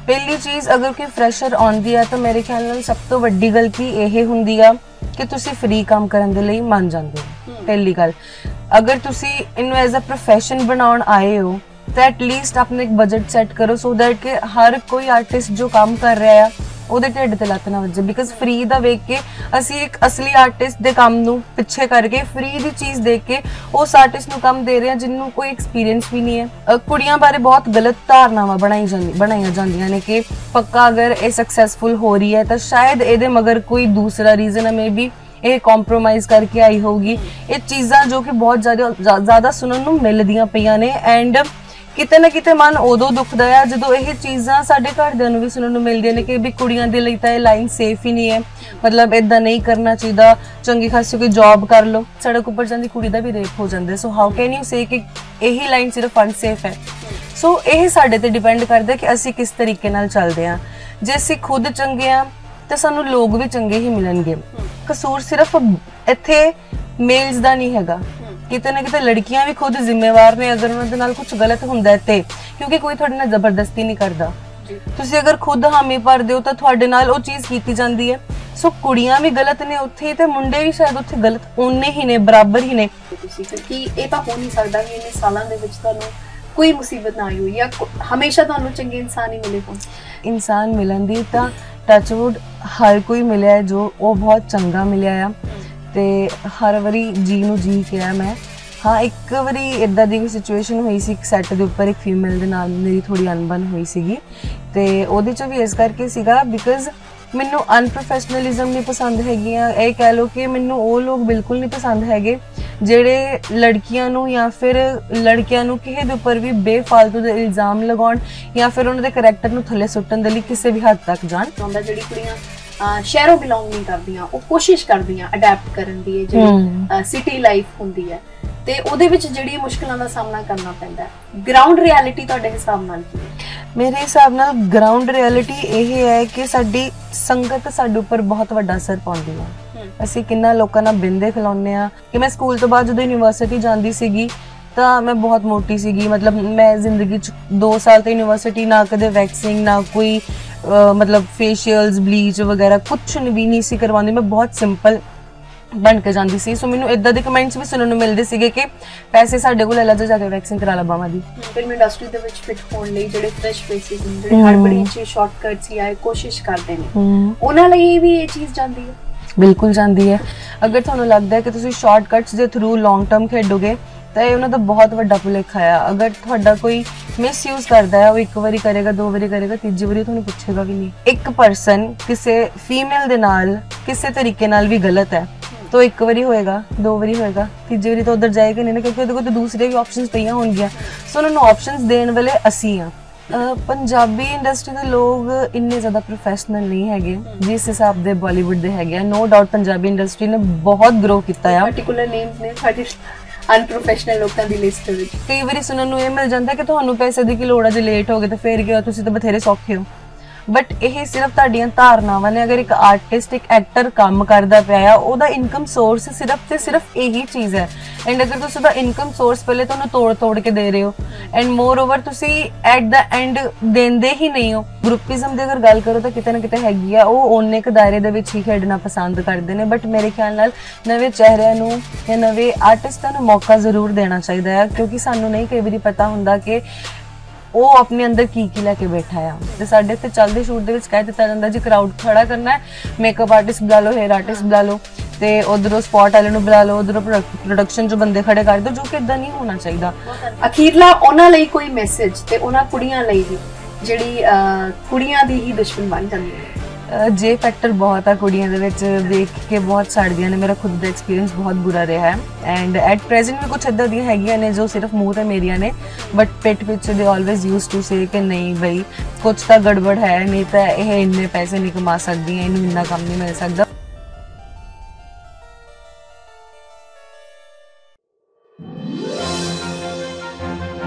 पहली चीज़ अगर कोई फ्रैशर आउंदी है तो मेरे ख्याल नाल सब तो वड्डी गलती यह हुंदी आ कि तुसी फ्री काम करन दे लई मन जांदे हो। पहली गल अगर तुसी इनू एज अ प्रोफैशन बनाउण आए हो तो एटलीस्ट अपने एक बजट सैट करो सो दैट कि हर कोई आर्टिस्ट जो काम कर रहा है ਉਹਦੇ ਢਿੱਡ ਤੇ ਲੱਤ ਨਾ ਵੱਜੇ ਬਿਕਾਜ਼ ਫ੍ਰੀ ਦਾ ਵੇਖ ਕੇ ਅਸੀਂ ਇੱਕ ਅਸਲੀ ਆਰਟਿਸਟ ਦੇ ਕੰਮ ਨੂੰ ਪਿੱਛੇ ਕਰਕੇ ਫ੍ਰੀ ਦੀ ਚੀਜ਼ ਦੇਖ ਕੇ ਉਸ ਆਰਟਿਸਟ ਨੂੰ ਕੰਮ ਦੇ ਰਹੇ ਹਾਂ ਜਿਹਨੂੰ ਕੋਈ ਐਕਸਪੀਰੀਅੰਸ ਵੀ ਨਹੀਂ ਹੈ। ਕੁੜੀਆਂ ਬਾਰੇ ਬਹੁਤ ਗਲਤ ਧਾਰਨਾਵਾਂ ਬਣਾਈਆਂ ਜਾਂਦੀਆਂ ਨੇ ਕਿ ਪੱਕਾ ਅਗਰ ਇਹ ਸਕਸੈਸਫੁਲ ਹੋ ਰਹੀ ਹੈ ਤਾਂ ਸ਼ਾਇਦ ਇਹਦੇ ਮਗਰ ਕੋਈ ਦੂਸਰਾ ਰੀਜ਼ਨ ਹੈ ਮੇ ਬੀ ਇਹ ਕੰਪਰੋਮਾਈਜ਼ ਕਰਕੇ ਆਈ ਹੋਊਗੀ। ਇਹ ਚੀਜ਼ਾਂ ਜੋ ਕਿ ਬਹੁਤ ਜ਼ਿਆਦਾ ਸੁਣਨ ਨੂੰ ਮਿਲਦੀਆਂ ਪਈਆਂ ਨੇ ਐਂਡ किते ना किते मन उदों दुखदा है जदों यह चीज़ां साडे घरदियां नूं भी सुनन नूं मिलदियां ने कि भी कुड़ियां दे लई तां इह लाइन सेफ ही नहीं है, मतलब इदां नहीं करना चाहिए, चंगी खासी कोई जॉब कर लो, सड़क उपर जांदी कुड़ी दा भी रेप हो जांदा। सो हाउ कैन यू से कि यही लाइन सिर्फ अनसेफ है। सो यह साडे ते डिपेंड करदा कि असीं किस तरीके नाल चलदे हां। जे असीं खुद चंगे हां ते सानूं लोग भी चंगे ही मिलणगे। कसूर सिर्फ इत्थे मेल्स दा नहीं हैगा, किते ना किते लड़कियां भी खुद जिम्मेवार ने अगर उन्हां दे नाल कुछ गलत हुंदा है ते, क्योंकि कोई तुहाडे नाल जबरदस्ती नहीं करदा। तुसीं अगर खुद हामी भरदे हो तां तुहाडे नाल ओह चीज़ कीती जांदी है। सो कुड़ियां भी गलत ने उत्थे ते मुंडे भी शायद उत्थे गलत उन्ने ही ने, बराबर ही ने। तुसीं क्योंकि इह तां हो नहीं सकदा कि इन्ने सालां दे विच तुहानूं कोई मुसीबत ना आई हो या हमेशा तुहानूं चंगे इंसान ही मिले होण। इंसान मिलन दी तां टचवुड हर कोई मिलिया है जो वो बहुत चंगा मिलिया है ते हर वारी जी नूं जी किया मैं। हाँ एक वारी इदां दी कोई सिचुएशन हुई सी सैट दे उपर एक फीमेल दे नाल मेरी थोड़ी अनबन हुई सीगी ते ओहदे च भी इस करके सीगा बिकॉज मैनू अनप्रोफैशनलिज्म नहीं पसंद हैगियां। ये कह लो कि मैनू वो लोग बिल्कुल नहीं पसंद हैगे ਜਿਹੜੇ ਲੜਕੀਆਂ ਨੂੰ ਜਾਂ ਫਿਰ ਲੜਕਿਆਂ ਨੂੰ ਕਿਸੇ ਦੇ ਉੱਪਰ ਵੀ ਬੇਫਾਲਤੂ ਦੇ ਇਲਜ਼ਾਮ ਲਗਾਉਣ ਜਾਂ ਫਿਰ ਉਹਨਾਂ ਦੇ ਕਰੈਕਟਰ ਨੂੰ ਥੱਲੇ ਸੁੱਟਣ ਦੇ ਲਈ ਕਿਸੇ ਵੀ ਹੱਦ ਤੱਕ ਜਾਣ। ਹੁੰਦਾ ਜਿਹੜੀ ਕੁੜੀਆਂ ਸ਼ਹਿਰੋਂ ਬਿਲੋਂਗ ਨਹੀਂ ਕਰਦੀਆਂ ਉਹ ਕੋਸ਼ਿਸ਼ ਕਰਦੀਆਂ ਅਡੈਪਟ ਕਰਨ ਦੀ, ਜਿਹੜੀ ਸਿਟੀ ਲਾਈਫ ਹੁੰਦੀ ਹੈ ਤੇ ਉਹਦੇ ਵਿੱਚ ਜਿਹੜੀ ਮੁਸ਼ਕਲਾਂ ਦਾ ਸਾਹਮਣਾ ਕਰਨਾ ਪੈਂਦਾ ਹੈ। ਗਰਾਊਂਡ ਰਿਐਲਿਟੀ ਤੁਹਾਡੇ ਹਿਸਾਬ ਨਾਲ ਕੀ ਹੈ? ਮੇਰੇ ਹਿਸਾਬ ਨਾਲ ਗਰਾਊਂਡ ਰਿਐਲਿਟੀ ਇਹ ਹੈ ਕਿ ਸਾਡੀ ਸੰਗਤ ਸਾਡੇ ਉੱਪਰ ਬਹੁਤ ਵੱਡਾ ਅਸਰ ਪਾਉਂਦੀ ਹੈ। ਅਸੀਂ ਕਿੰਨਾ ਲੋਕਾਂ ਨਾਲ ਬਿੰਦੇ ਖਿਲਾਉਂਦੇ ਆ ਕਿ ਮੈਂ ਸਕੂਲ ਤੋਂ ਬਾਅਦ ਜਦੋਂ ਯੂਨੀਵਰਸਿਟੀ ਜਾਂਦੀ ਸੀਗੀ ਤਾਂ ਮੈਂ ਬਹੁਤ ਮੋਟੀ ਸੀਗੀ, ਮਤਲਬ ਮੈਂ ਜ਼ਿੰਦਗੀ 'ਚ 2 ਸਾਲ ਤੇ ਯੂਨੀਵਰਸਿਟੀ ਨਾ ਕਦੇ ਵੈਕਸਿੰਗ ਨਾ ਕੋਈ मतलब फेशियल्स ब्लीच वगैरह कुछ भी नहीं सी करवांदी, मैं बहुत सिंपल बन के जाती सी। सो मैनू इदां दे कमेंट्स भी सुनने मिलते सीगे कि पैसे साडे कोल ले जा जाके वैक्सिंग करा ला बावां दी। फिल्म इंडस्ट्री दे विच फिट होण लई ਜਿਹੜੇ फ्रेश फेसेस ने ਜਿਹੜੇ हड़बड़ी च शॉर्टकट्स या कोशिश करते ने ਉਹਨਾਂ ਲਈ ਵੀ ਇਹ ਚੀਜ਼ ਜਾਂਦੀ ਹੈ। बिल्कुल ਜਾਂਦੀ ਹੈ। अगर ਤੁਹਾਨੂੰ लगता है कि ਤੁਸੀਂ शॉर्टकट्स ਦੇ थ्रू लॉन्ग टर्म खेडोगे तो ये उन्होंने बहुत बड़ा भुलेखा है। अगर तुहाडा कोई मिसयूज करता है वो एक बारी करेगा, 2 बारी करेगा, तीजी बारी तुहानू पुछेगा भी नहीं। एक पर्सन किसी फीमेल दे नाल किसी तरीके नाल भी गलत है तो एक बारी होएगा, 2 बारी होएगा, तीजी बारी तो उधर जाएगा नहीं ना, क्योंकि उहदे कोल तो दूसरे भी ऑप्शंस पईयां होणगीਆਂ। सो उन्होंने ऑप्शंस देने वाले असी हाँ। पंजाबी इंडस्ट्री के लोग इन्ने ज़्यादा प्रोफैशनल नहीं हैगे जिस हिसाब दे बॉलीवुड दे हैगे। नो डाउट पंजाबी इंडस्ट्री ने बहुत ग्रो किया है। पर्टिकुलर नेम्स ने साडी अनप्रोफैशनल लोगों की लिस्ट विच कई बार सुनने को मिल जाता है कि तुहानू पैसे की की लोड़ है, जो लेट हो गए तो फिर क्या तुसीं तो बथेरे सौखे हो। बट यह सिर्फ तुहाडीआं धारनावां ने। अगर एक आर्टिस्ट एक एक्टर काम करता पिया उहदा इनकम सोर्स सिर्फ ते सिर्फ यही चीज़ है एंड अगर तुसीं उहदा इनकम सोर्स पहले तुहानू तोड़ के दे रहे हो एंड मोर ओवर तुसीं एट द एंड देंदे ही नहीं हो। ग्रुपिज्म की अगर गल करो तो किते ना किते हैगी आ, वो ओने क दायरे दे विच ही खेडना पसंद करते हैं। बट मेरे ख्याल नाल नवे चेहरिਆਂ ਨੂੰ या नवे आर्टिस्टां ਨੂੰ मौका जरूर देना चाहिए है, क्योंकि सानू नहीं कई बार पता हुंदा कि वो अपने अंदर की लैके बैठा है। तो साडे ते चलदे शूट दे विच कह दित्ता जांदा जी क्राउड खड़ा करना है, मेकअप आर्टिस्ट बुला लो, हेयर आर्टिस्ट बुला लो, ते उधरों स्पॉट वाले नूं बुला लो, उधरों प्रोडक्शन जो बंदे खड़े कर दो, जो कि इदां नहीं होना चाहिए। अखीरला उन्हां लई कोई मैसेज ते उन्हां कुड़ियां लई भी ਜਿਹੜੀ ਕੁੜੀਆਂ ਦੀ ਹੀ ਦੁਸ਼ਮਣ ਬਣ ਜਾਂਦੀ ਹੈ। जे फैक्टर बहुत है कुड़ियां दे विच देख के बहुत सड़दियां ने। मेरा खुद का एक्सपीरियंस बहुत बुरा रहा है एंड एट प्रेजेंट भी कुछ इदां दी हैगियां ने जो सिर्फ मूँह ते मेरियां ने, बट पिट पिछ दे ऑलवेज यूज टू से कि नहीं बई कुछ तो गड़बड़ है, नहीं तो यह इन्ने पैसे नहीं कमा सकदी, इनू इन्ना काम नहीं मिल सकता।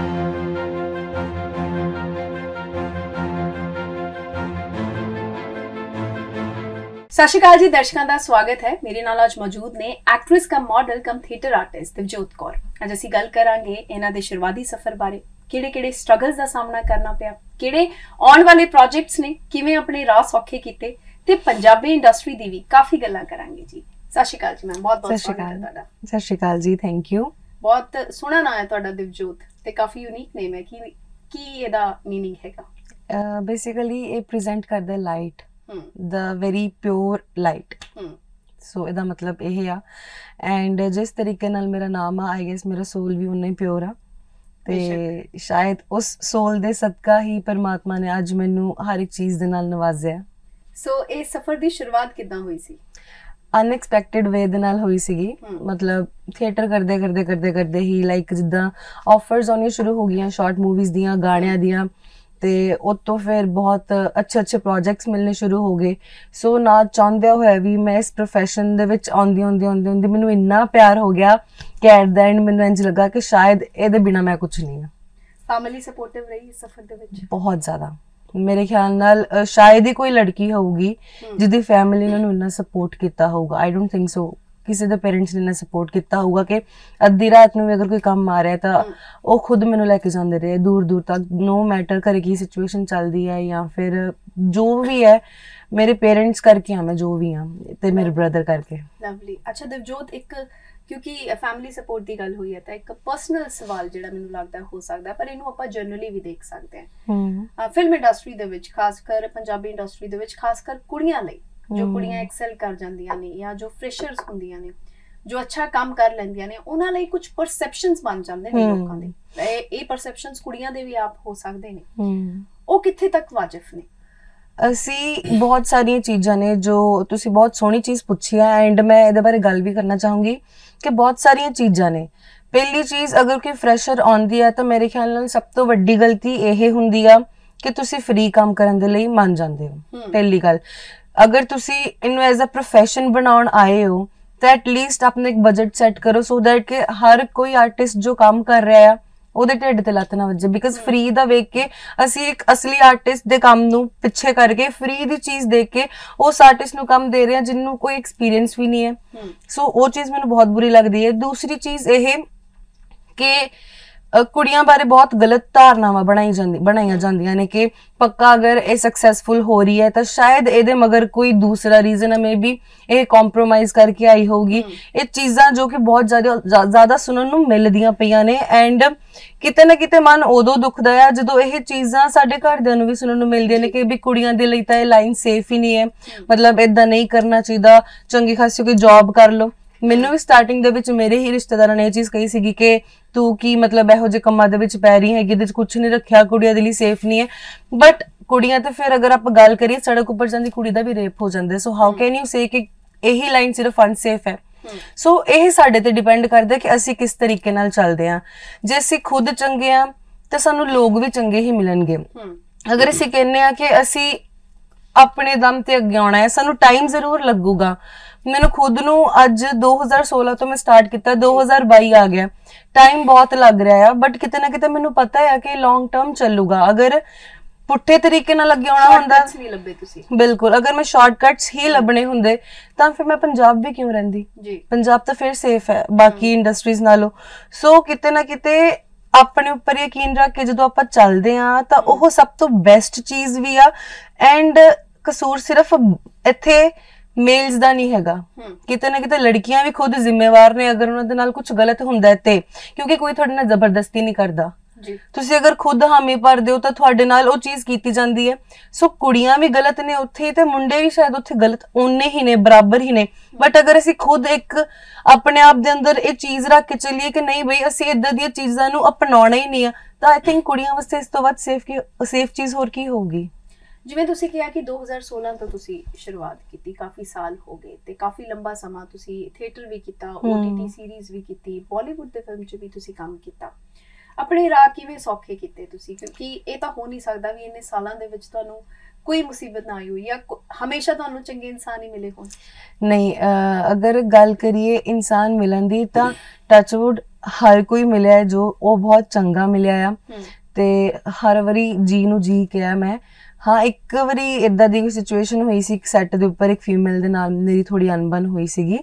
सत श्री अकाल जी दर्शकों का स्वागत है। मेरे नाल आज मौजूद ने एक्ट्रेस कम मॉडल कम थिएटर आर्टिस्ट दिवजोत कौर। अज असीं गल करांगे इन्हां दे शुरुआती सफर बारे, किहड़े-किहड़े स्ट्रगल्स का सामना करना पिया, ਕਿਹੜੇ ਆਉਣ ਵਾਲੇ ਪ੍ਰੋਜੈਕਟਸ ਨੇ, ਕਿਵੇਂ ਆਪਣੇ ਰਾਹ ਸੌਖੇ ਕੀਤੇ, ਤੇ ਪੰਜਾਬੀ ਇੰਡਸਟਰੀ ਦੀ ਵੀ ਕਾਫੀ ਗੱਲਾਂ ਕਰਾਂਗੇ ਜੀ। ਸਤਿ ਸ਼੍ਰੀ ਅਕਾਲ ਜੀ ਮੈਮ, ਬਹੁਤ ਬਹੁਤ ਸਵਾਗਤ ਹੈ ਤੁਹਾਡਾ। ਸਤਿ ਸ਼੍ਰੀ ਅਕਾਲ ਜੀ, ਥੈਂਕ ਯੂ। ਬਹੁਤ ਸੋਹਣਾ ਨਾਮ ਹੈ ਤੁਹਾਡਾ ਦਿਵਜੋਤ, ਤੇ ਕਾਫੀ ਯੂਨੀਕ ਨੇਮ ਹੈ। ਕੀ ਇਹਦਾ ਮੀਨਿੰਗ ਹੈਗਾ? ਬੇਸਿਕਲੀ ਇਹ ਪ੍ਰੈਜ਼ੈਂਟ ਕਰਦਾ ਲਾਈਟ, ਦਾ ਵੈਰੀ ਪਿਓਰ ਲਾਈਟ। ਸੋ ਇਹਦਾ ਮਤਲਬ ਇਹ ਆ। ਐਂਡ ਜਿਸ ਤਰੀਕੇ ਨਾਲ ਮੇਰਾ ਨਾਮ ਆ, ਆਈ ਗੈਸ ਮੇਰਾ ਸੋਲ ਵੀ ਉਨਾ ਹੀ ਪਿਓਰ ਆ, ਤੇ ਸ਼ਾਇਦ ਉਸ ਸੋਲ ਦੇ ਸਦਕਾ ਹੀ ਪਰਮਾਤਮਾ ਨੇ ਅੱਜ ਮੈਨੂੰ ਹਰ ਇੱਕ ਚੀਜ਼ ਦੇ ਨਾਲ ਨਵਾਜ਼ਿਆ। ਸੋ ਇਹ ਸਫ਼ਰ ਦੀ ਸ਼ੁਰੂਆਤ ਕਿੱਦਾਂ ਹੋਈ ਸੀ? ਅਨਐਕਸਪੈਕਟਡ ਵੇ ਦੇ ਨਾਲ ਹੋਈ ਸੀਗੀ। ਮਤਲਬ ਥੀਏਟਰ ਕਰਦੇ ਹੀ ਲਾਈਕ ਜਿੱਦਾਂ ਆਫਰਸ ਆਉਣੀਆਂ ਸ਼ੁਰੂ ਹੋ ਗਈਆਂ ਸ਼ਾਰਟ ਮੂਵੀਜ਼ ਦੀਆਂ, ਗਾਣਿਆਂ ਦੀਆਂ, ਤੇ ਉਹ ਤੋਂ ਫਿਰ ਬਹੁਤ ਅੱਛੇ ਪ੍ਰੋਜੈਕਟਸ ਮਿਲਣੇ ਸ਼ੁਰੂ ਹੋ ਗਏ। ਸੋ ਨਾ ਚਾਹੁੰਦਿਆਂ ਹੋਇਆ ਵੀ ਮੈਂ ਇਸ ਪ੍ਰੋਫੈਸ਼ਨ ਦੇ ਵਿੱਚ ਆਉਂਦੀ ਮੈਨੂੰ ਇੰਨਾ ਪਿਆਰ ਹੋ ਗਿਆ ਕਿ ਐਟ ਦਾ ਐਂਡ ਮੈਨੂੰ ਇੰਝ ਲੱਗਾ ਕਿ ਸ਼ਾਇਦ ਇਹਦੇ ਬਿਨਾ ਮੈਂ ਕੁਝ ਨਹੀਂ ਹਾਂ। ਫੈਮਿਲੀ ਸਪੋਰਟਿਵ ਰਹੀ ਇਸ ਸਫ਼ਰ ਦੇ ਵਿੱਚ? ਬਹੁਤ ਜ਼ਿਆਦਾ। ਮੇਰੇ ਖਿਆਲ ਨਾਲ ਸ਼ਾਇਦ ਹੀ ਕੋਈ ਲੜਕੀ ਹੋਊਗੀ ਜਿਹਦੀ ਫੈਮਿਲੀ ਨੇ ਉਹਨੂੰ ਇੰਨਾ ਸਪੋਰਟ ਕੀਤਾ ਹੋਊਗਾ। ਆਈ ਡੋਂਟ ਥਿੰਕ ਸੋ ਕਿਸੇ ਦੇ ਪੇਰੈਂਟਸ ਨੇ ਸਪੋਰਟ ਕੀਤਾ ਹੋਊਗਾ ਕਿ ਅੱਧੀ ਰਾਤ ਨੂੰ ਵੀ ਅਗਰ ਕੋਈ ਕੰਮ ਆ ਰਿਹਾ ਤਾਂ ਉਹ ਖੁਦ ਮੈਨੂੰ ਲੈ ਕੇ ਜਾਂਦੇ ਰਹੇ ਦੂਰ ਤੱਕ, ਨੋ ਮੈਟਰ ਘਰੇ ਕੀ ਸਿਚੁਏਸ਼ਨ ਚੱਲਦੀ ਹੈ ਜਾਂ ਫਿਰ ਜੋ ਵੀ ਹੈ, ਮੇਰੇ ਪੇਰੈਂਟਸ ਕਰਕੇ ਆ ਮੈਂ ਜੋ ਵੀ ਆ, ਤੇ ਮੇਰੇ ਬ੍ਰਦਰ ਕਰਕੇ। ਲਵਲੀ। ਅੱਛਾ ਦਿਵਜੋਤ, ਇੱਕ ਕਿਉਂਕਿ ਫੈਮਿਲੀ ਸਪੋਰਟ ਦੀ ਗੱਲ ਹੋਈ ਹੈ ਤਾਂ ਇੱਕ ਪਰਸਨਲ ਸਵਾਲ ਜਿਹੜਾ ਮੈਨੂੰ ਲੱਗਦਾ ਹੋ ਸਕਦਾ, ਪਰ ਇਹਨੂੰ ਆਪਾਂ ਜਨਰਲੀ ਵੀ ਦੇਖ ਸਕਦੇ ਹਾਂ। ਫਿਲਮ ਇੰਡਸਟਰੀ ਦੇ ਵਿੱਚ, ਖਾਸ ਕਰ ਪੰਜਾਬੀ ਇੰਡਸਟਰੀ ਦੇ ਵਿੱਚ, ਖਾਸ ਕਰ ਕੁੜੀਆਂ ਲਈ, ਜੋ ਕੁੜੀਆਂ ਐਕਸੈਲ ਕਰ ਜਾਂਦੀਆਂ ਨੇ ਜਾਂ ਜੋ ਫਰੈਸ਼ਰਸ ਹੁੰਦੀਆਂ ਨੇ, ਜੋ ਅੱਛਾ ਕੰਮ ਕਰ ਲੈਂਦੀਆਂ ਨੇ, ਉਹਨਾਂ ਲਈ ਕੁਝ ਪਰਸੈਪਸ਼ਨਸ ਬਣ ਜਾਂਦੇ ਨੇ ਲੋਕਾਂ ਦੇ। ਇਹ ਪਰਸੈਪਸ਼ਨਸ ਕੁੜੀਆਂ ਦੇ ਵੀ ਆਪ ਹੋ ਸਕਦੇ ਨੇ, ਉਹ ਕਿੱਥੇ ਤੱਕ ਵਾਜਿਬ ਨੇ? ਅਸੀਂ ਬਹੁਤ ਸਾਰੀਆਂ ਚੀਜ਼ਾਂ ਨੇ ਜੋ ਤੁਸੀਂ ਬਹੁਤ ਸੋਹਣੀ ਚੀਜ਼ ਪੁੱਛੀ ਹੈ, ਐਂਡ ਮੈਂ ਇਹਦੇ ਬਾਰੇ ਗੱਲ ਵੀ ਕਰਨਾ ਚਾਹੂੰਗੀ ਕਿ ਬਹੁਤ ਸਾਰੀਆਂ ਚੀਜ਼ਾਂ ਨੇ। ਪਹਿਲੀ ਚੀਜ਼, ਅਗਰ ਕੋਈ ਫਰੈਸ਼ਰ ਆਉਂਦੀ ਹੈ ਤਾਂ ਮੇਰੇ ਖਿਆਲ ਨਾਲ ਸਭ ਤੋਂ ਵੱਡੀ ਗਲਤੀ ਇਹ ਹੁੰਦੀ ਆ ਕਿ ਤੁਸੀਂ ਫ੍ਰੀ ਕੰਮ ਕਰਨ ਦੇ ਲਈ ਮੰਨ ਜਾਂਦੇ ਹੋ। ਪਹਿਲੀ ਗੱਲ, ਅਗਰ ਤੁਸੀਂ ਇਹਨੂੰ ਐਜ਼ ਅ ਪ੍ਰੋਫੈਸ਼ਨ ਬਣਾਉਣ ਆਏ ਹੋ ਤਾਂ ਐਟਲੀਸਟ ਆਪਣੇ ਇੱਕ ਬਜਟ ਸੈੱਟ ਕਰੋ ਸੋ ਦੈਟ ਕਿ ਹਰ ਕੋਈ ਆਰਟਿਸਟ ਜੋ ਕੰਮ ਕਰ ਰਿਹਾ ਆ ਉਹਦੇ ਢਿੱਡ ਤੇ ਲੱਤ ਨਾ ਵੱਜੇ। ਬਿਕਾਜ਼ ਫ੍ਰੀ ਦਾ ਵੇਖ ਕੇ ਅਸੀਂ ਇੱਕ ਅਸਲੀ ਆਰਟਿਸਟ ਦੇ ਕੰਮ ਨੂੰ ਪਿੱਛੇ ਕਰਕੇ ਫ੍ਰੀ ਦੀ ਚੀਜ਼ ਦੇਖ ਕੇ ਉਸ ਆਰਟਿਸਟ ਨੂੰ ਕੰਮ ਦੇ ਰਹੇ ਆ ਜਿਹਨੂੰ ਕੋਈ ਐਕਸਪੀਰੀਅੰਸ ਵੀ ਨਹੀਂ ਹੈ। ਸੋ ਉਹ ਚੀਜ਼ ਮੈਨੂੰ ਬਹੁਤ ਬੁਰੀ ਲੱਗਦੀ ਹੈ। ਦੂਸਰੀ ਚੀਜ਼ ਇਹ ਕਿ ਕੁੜੀਆਂ ਬਾਰੇ ਬਹੁਤ ਗਲਤ ਧਾਰਨਾਵਾਂ ਬਣਾਈਆਂ ਜਾਂਦੀਆਂ ਨੇ ਕਿ ਪੱਕਾ ਅਗਰ ਇਹ ਸਕਸੈਸਫੁਲ ਹੋ ਰਹੀ ਹੈ ਤਾਂ ਸ਼ਾਇਦ ਇਹਦੇ ਮਗਰ ਕੋਈ ਦੂਸਰਾ ਰੀਜ਼ਨ ਹੈ, ਮੇ ਬੀ ਇਹ ਕੰਪਰੋਮਾਈਜ਼ ਕਰਕੇ ਆਈ ਹੋਊਗੀ। ਇਹ ਚੀਜ਼ਾਂ ਜੋ ਕਿ ਬਹੁਤ ਜ਼ਿਆਦਾ ਸੁਣਨ ਨੂੰ ਮਿਲਦੀਆਂ ਪਈਆਂ ਨੇ, ਐਂਡ ਕਿਤੇ ਨਾ ਕਿਤੇ ਮਨ ਉਦੋਂ ਦੁਖਦਾ ਆ ਜਦੋਂ ਇਹ ਚੀਜ਼ਾਂ ਸਾਡੇ ਘਰਦਿਆਂ ਨੂੰ ਵੀ ਸੁਣਨ ਨੂੰ ਮਿਲਦੀਆਂ ਨੇ ਕਿ ਵੀ ਕੁੜੀਆਂ ਦੇ ਲਈ ਤਾਂ ਇਹ ਲਾਈਨ ਸੇਫ ਹੀ ਨਹੀਂ ਹੈ, ਮਤਲਬ ਏਦਾਂ ਨਹੀਂ ਕਰਨਾ ਚਾਹੀਦਾ, ਚੰਗੀ ਖਾਸੀ ਕੋਈ ਜੌਬ ਕਰ ਲਓ। ਮੈਨੂੰ ਵੀ ਸਟਾਰਟਿੰਗ ਦੇ ਵਿੱਚ ਮੇਰੇ ਹੀ ਰਿਸ਼ਤੇਦਾਰਾਂ ਨੇ ਇਹ ਚੀਜ਼ ਕਹੀ ਸੀਗੀ ਕਿ ਤੂੰ ਕੀ ਮਤਲਬ ਇਹੋ ਜਿਹੇ ਕੰਮਾਂ ਦੇ ਵਿੱਚ ਪੈ ਰਹੀ ਹੈਗੀ, ਇਹਦੇ ਵਿੱਚ ਕੁਝ ਨਹੀਂ ਰੱਖਿਆ, ਕੁੜੀਆਂ ਦੇ ਲਈ ਸੇਫ ਨਹੀਂ ਹੈ। ਬਟ ਕੁੜੀਆਂ ਤੇ ਫਿਰ ਅਗਰ ਆਪਾਂ ਗੱਲ ਕਰੀਏ ਸੜਕ ਉੱਪਰ ਜਾਂਦੀ ਕੁੜੀ ਦਾ ਵੀ ਰੇਪ ਹੋ ਜਾਂਦਾ। So how can you say ਕਿ ਇਹੀ ਲਾਈਨ ਸਿਰਫ ਅਨਸੇਫ ਹੈ? ਸੋ ਇਹ ਸਾਡੇ ਤੇ ਡਿਪੈਂਡ ਕਰਦਾ ਕਿ ਅਸੀਂ ਕਿਸ ਤਰੀਕੇ ਨਾਲ ਚੱਲਦੇ ਹਾਂ। ਜੇ ਅਸੀਂ ਖੁਦ ਚੰਗੇ ਆ ਤਾਂ ਸਾਨੂੰ ਲੋਕ ਵੀ ਚੰਗੇ ਹੀ ਮਿਲਣਗੇ। ਅਗਰ ਅਸੀਂ ਕਹਿੰਦੇ ਆ ਕਿ ਅਸੀਂ ਆਪਣੇ ਦਮ ਤੇ ਅੱਗੇ ਆਉਣਾ ਹੈ, ਸਾਨੂੰ ਟਾਈਮ ਜ਼ਰੂਰ ਲੱਗੂਗਾ। ਮੈਨੂੰ ਖੁਦ ਨੂੰ ਅੱਜ 2016 ਤੋਂ ਮੈਂ ਸਟਾਰਟ ਕੀਤਾ, 2022 ਆ ਗਿਆ, ਟਾਈਮ ਬਹੁਤ ਲੱਗ ਰਿਹਾ ਆ, ਬਟ ਕਿਤੇ ਨਾ ਕਿਤੇ ਮੈਨੂੰ ਪਤਾ ਹੈ ਕਿ ਲੌਂਗ ਟਰਮ ਚੱਲੂਗਾ। ਅਗਰ ਪੁੱਠੇ ਤਰੀਕੇ ਨਾਲ ਅੱਗੇ ਆਉਣਾ ਹੁੰਦਾ, ਬਿਲਕੁਲ, ਅਗਰ ਮੈਂ ਸ਼ਾਰਟਕਟਸ ਹੀ ਲੱਭਣੇ ਹੁੰਦੇ ਤਾਂ ਫਿਰ ਮੈਂ ਪੰਜਾਬ ਵੀ ਕਿਉਂ ਰਹਿੰਦੀ? ਪੰਜਾਬ ਤਾਂ ਫਿਰ ਸੇਫ ਹੈ ਬਾਕੀ ਇੰਡਸਟਰੀਜ਼ ਨਾਲੋਂ। ਸੋ ਕਿਤੇ ਨਾ ਕਿਤੇ ਆਪਣੇ ਉੱਪਰ ਯਕੀਨ ਰੱਖ ਕੇ ਜਦੋਂ ਆਪਾਂ ਚੱਲਦੇ ਆ ਤਾਂ ਉਹ ਸਭ ਤੋਂ ਬੈਸਟ ਚੀਜ਼ ਵੀ ਆ। ਐਂਡ ਕਸੂਰ ਸਿਰਫ ਇੱਥੇ ਮੇਲਸ ਦਾ ਨਹੀਂ ਹੈਗਾ, ਕਿਤੇ ਨਾ ਕਿਤੇ ਲੜਕੀਆਂ ਵੀ ਖੁਦ ਜ਼ਿੰਮੇਵਾਰ ਨੇ ਅਗਰ ਉਹਨਾਂ ਦੇ ਨਾਲ ਕੁਝ ਗਲਤ ਹੁੰਦਾ ਤੇ, ਕਿਉਂਕਿ ਕੋਈ ਤੁਹਾਡੇ ਨਾਲ ਜ਼ਬਰਦਸਤੀ ਨਹੀਂ ਕਰਦਾ। ਤੁਸੀਂ ਅਗਰ ਖੁਦ ਹਾਮੀ ਭਰਦੇ ਹੋ ਤਾਂ ਤੁਹਾਡੇ ਨਾਲ ਉਹ ਚੀਜ਼ ਕੀਤੀ ਜਾਂਦੀ ਹੈ। ਸੋ ਕੁੜੀਆਂ ਵੀ ਗਲਤ ਨੇ ਉੱਥੇ ਤੇ ਮੁੰਡੇ ਵੀ ਸ਼ਾਇਦ ਉੱਥੇ ਗਲਤ ਓਨੇ ਹੀ ਨੇ, ਬਰਾਬਰ ਹੀ ਨੇ। ਬਟ ਅਗਰ ਅਸੀਂ ਖੁਦ ਇੱਕ ਆਪਣੇ ਆਪ ਦੇ ਅੰਦਰ ਇਹ ਚੀਜ਼ ਰੱਖ ਕੇ ਚੱਲੀਏ ਕਿ ਨਹੀਂ ਬਈ ਅਸੀਂ ਇਦਾਂ ਦੀਆਂ ਚੀਜ਼ਾਂ ਨੂੰ ਅਪਣਾਉਣਾ ਹੀ ਨਹੀਂ ਆ, ਤਾਂ ਆਈ ਥਿੰਕ ਕੁੜੀਆਂ ਵਾਸਤੇ ਇਸ ਤੋਂ ਵੱਧ ਸੇਫ ਚੀਜ਼ ਹੋਰ ਕੀ ਹੋਊਗੀ? ਜਿਵੇਂ ਤੁਸੀਂ ਕਿਹਾ ਕਿ 2016 ਤੋਂ ਤੁਸੀਂ ਸ਼ੁਰੂਆਤ ਕੀਤੀ, ਕਾਫੀ ਸਾਲ ਹੋ ਗਏ ਤੇ ਕਾਫੀ ਲੰਬਾ ਸਮਾਂ ਤੁਸੀਂ ਥੀਏਟਰ ਵੀ ਕੀਤਾ, OTT ਸੀਰੀਜ਼ ਵੀ ਕੀਤੀ, ਬਾਲੀਵੁੱਡ ਦੇ ਫਿਲਮ 'ਚ ਵੀ ਤੁਸੀਂ ਕੰਮ ਕੀਤਾ। ਆਪਣੇ ਰਾਹ ਕਿਵੇਂ ਸੌਖੇ ਕੀਤੇ ਤੁਸੀਂ? ਕਿਉਂਕਿ ਇਹ ਤਾਂ ਹੋ ਨਹੀਂ ਸਕਦਾ ਵੀ ਇੰਨੇ ਸਾਲਾਂ ਦੇ ਵਿੱਚ ਤੁਹਾਨੂੰ ਕੋਈ ਮੁਸੀਬਤ ਨਾ ਆਈ ਹੋਈ ਜਾਂ ਹਮੇਸ਼ਾ ਤੁਹਾਨੂੰ ਚੰਗੇ ਇਨਸਾਨ ਹੀ ਮਿਲੇ ਹੋਣ। ਨਹੀਂ, ਅਗਰ ਗੱਲ ਕਰੀਏ ਇਨਸਾਨ ਮਿਲਣ ਦੀ ਤਾਂ ਟੱਚਵੁੱਡ ਹਰ ਕੋਈ ਮਿਲਿਆ ਜੋ ਉਹ ਬਹੁਤ ਚੰਗਾ ਮਿਲਿਆ ਆ, ਤੇ ਹਰ ਵਾਰੀ ਜੀ ਨੂੰ ਜੀ ਕਿਹਾ ਮੈਂ। ਹਾਂ, ਇੱਕ ਵਾਰੀ ਇਦਾਂ ਦੀ ਕੋਈ ਸਿਚੁਏਸ਼ਨ ਹੋਈ ਸੀ, ਇੱਕ ਸੈੱਟ ਦੇ ਉੱਪਰ ਇੱਕ ਫੀਮੇਲ ਦੇ ਨਾਲ ਮੇਰੀ ਥੋੜੀ ਅਣਬਣ ਹੋਈ ਸੀਗੀ,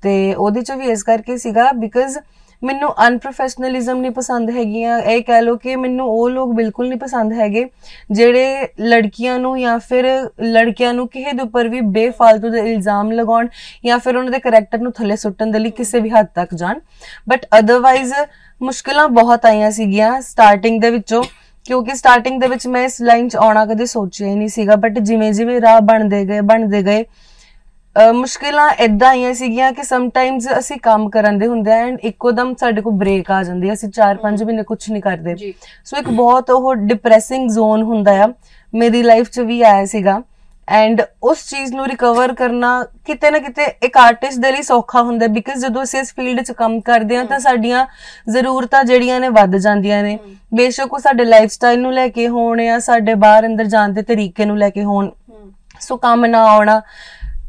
ਤੇ ਉਹਦੇ ਚ ਵੀ ਇਸ ਕਰਕੇ ਸੀਗਾ ਬਿਕਾਜ਼ ਮੈਨੂੰ ਅਨਪ੍ਰੋਫੈਸ਼ਨਲਿਜ਼ਮ ਨਹੀਂ ਪਸੰਦ ਹੈਗੀਆਂ। ਇਹ ਕਹਿ ਲਓ ਕਿ ਮੈਨੂੰ ਉਹ ਲੋਕ ਬਿਲਕੁਲ ਨਹੀਂ ਪਸੰਦ ਹੈਗੇ ਜਿਹੜੇ ਲੜਕੀਆਂ ਨੂੰ ਜਾਂ ਫਿਰ ਲੜਕਿਆਂ ਨੂੰ ਕਿਸੇ ਦੇ ਉੱਪਰ ਵੀ ਬੇਫਾਲਤੂ ਦੇ ਇਲਜ਼ਾਮ ਲਗਾਉਣ ਜਾਂ ਫਿਰ ਉਹਨਾਂ ਦੇ ਕਰੈਕਟਰ ਨੂੰ ਥੱਲੇ ਸੁੱਟਣ ਦੇ ਲਈ ਕਿਸੇ ਵੀ ਹੱਦ ਤੱਕ ਜਾਣ। ਬਟ ਅਦਰਵਾਈਜ਼ ਮੁਸ਼ਕਿਲਾਂ ਬਹੁਤ ਆਈਆਂ ਸੀਗੀਆਂ ਸਟਾਰਟਿੰਗ ਦੇ ਵਿੱਚੋਂ, ਕਿਉਂਕਿ ਸਟਾਰਟਿੰਗ ਦੇ ਵਿੱਚ ਮੈਂ ਇਸ ਲਾਈਨ 'ਚ ਆਉਣਾ ਕਦੇ ਸੋਚਿਆ ਹੀ ਨਹੀਂ ਸੀਗਾ। ਬਟ ਜਿਵੇਂ ਜਿਵੇਂ ਰਾਹ ਬਣਦੇ ਗਏ ਮੁਸ਼ਕਿਲਾਂ ਇਦਾਂ ਆਈਆਂ ਸੀਗੀਆਂ ਕਿ ਸਮਟਾਈਮਸ ਅਸੀਂ ਕੰਮ ਕਰਨ ਦੇ ਹੁੰਦੇ ਆ ਐਂਡ ਇੱਕੋ ਦਮ ਸਾਡੇ ਕੋਲ ਬ੍ਰੇਕ ਆ ਜਾਂਦੀ ਹੈ, ਅਸੀਂ 4-5 ਮਹੀਨੇ ਕੁਝ ਨਹੀਂ ਕਰਦੇ। ਸੋ ਇੱਕ ਬਹੁਤ ਉਹ ਡਿਪਰੈਸਿੰਗ ਜ਼ੋਨ ਹੁੰਦਾ ਆ, ਮੇਰੀ ਲਾਈਫ 'ਚ ਵੀ ਆਇਆ ਸੀਗਾ। ਐਂਡ ਉਸ ਚੀਜ਼ ਨੂੰ ਰਿਕਵਰ ਕਰਨਾ ਕਿਤੇ ਨਾ ਕਿਤੇ ਇੱਕ ਆਰਟਿਸਟ ਦੇ ਲਈ ਸੌਖਾ ਹੁੰਦਾ, ਬਿਕਾਜ਼ ਜਦੋਂ ਅਸੀਂ ਇਸ ਫੀਲਡ 'ਚ ਕੰਮ ਕਰਦੇ ਹਾਂ ਤਾਂ ਸਾਡੀਆਂ ਜ਼ਰੂਰਤਾਂ ਜਿਹੜੀਆਂ ਨੇ ਵੱਧ ਜਾਂਦੀਆਂ ਨੇ। ਬੇਸ਼ੱਕ ਉਹ ਸਾਡੇ ਲਾਈਫ ਸਟਾਈਲ ਨੂੰ ਲੈ ਕੇ ਹੋਣ ਜਾਂ ਸਾਡੇ ਬਾਹਰ ਅੰਦਰ ਜਾਣ ਦੇ ਤਰੀਕੇ ਨੂੰ ਲੈ ਕੇ ਹੋਣ। ਸੋ ਕੰਮ ਨਾ ਆਉਣਾ,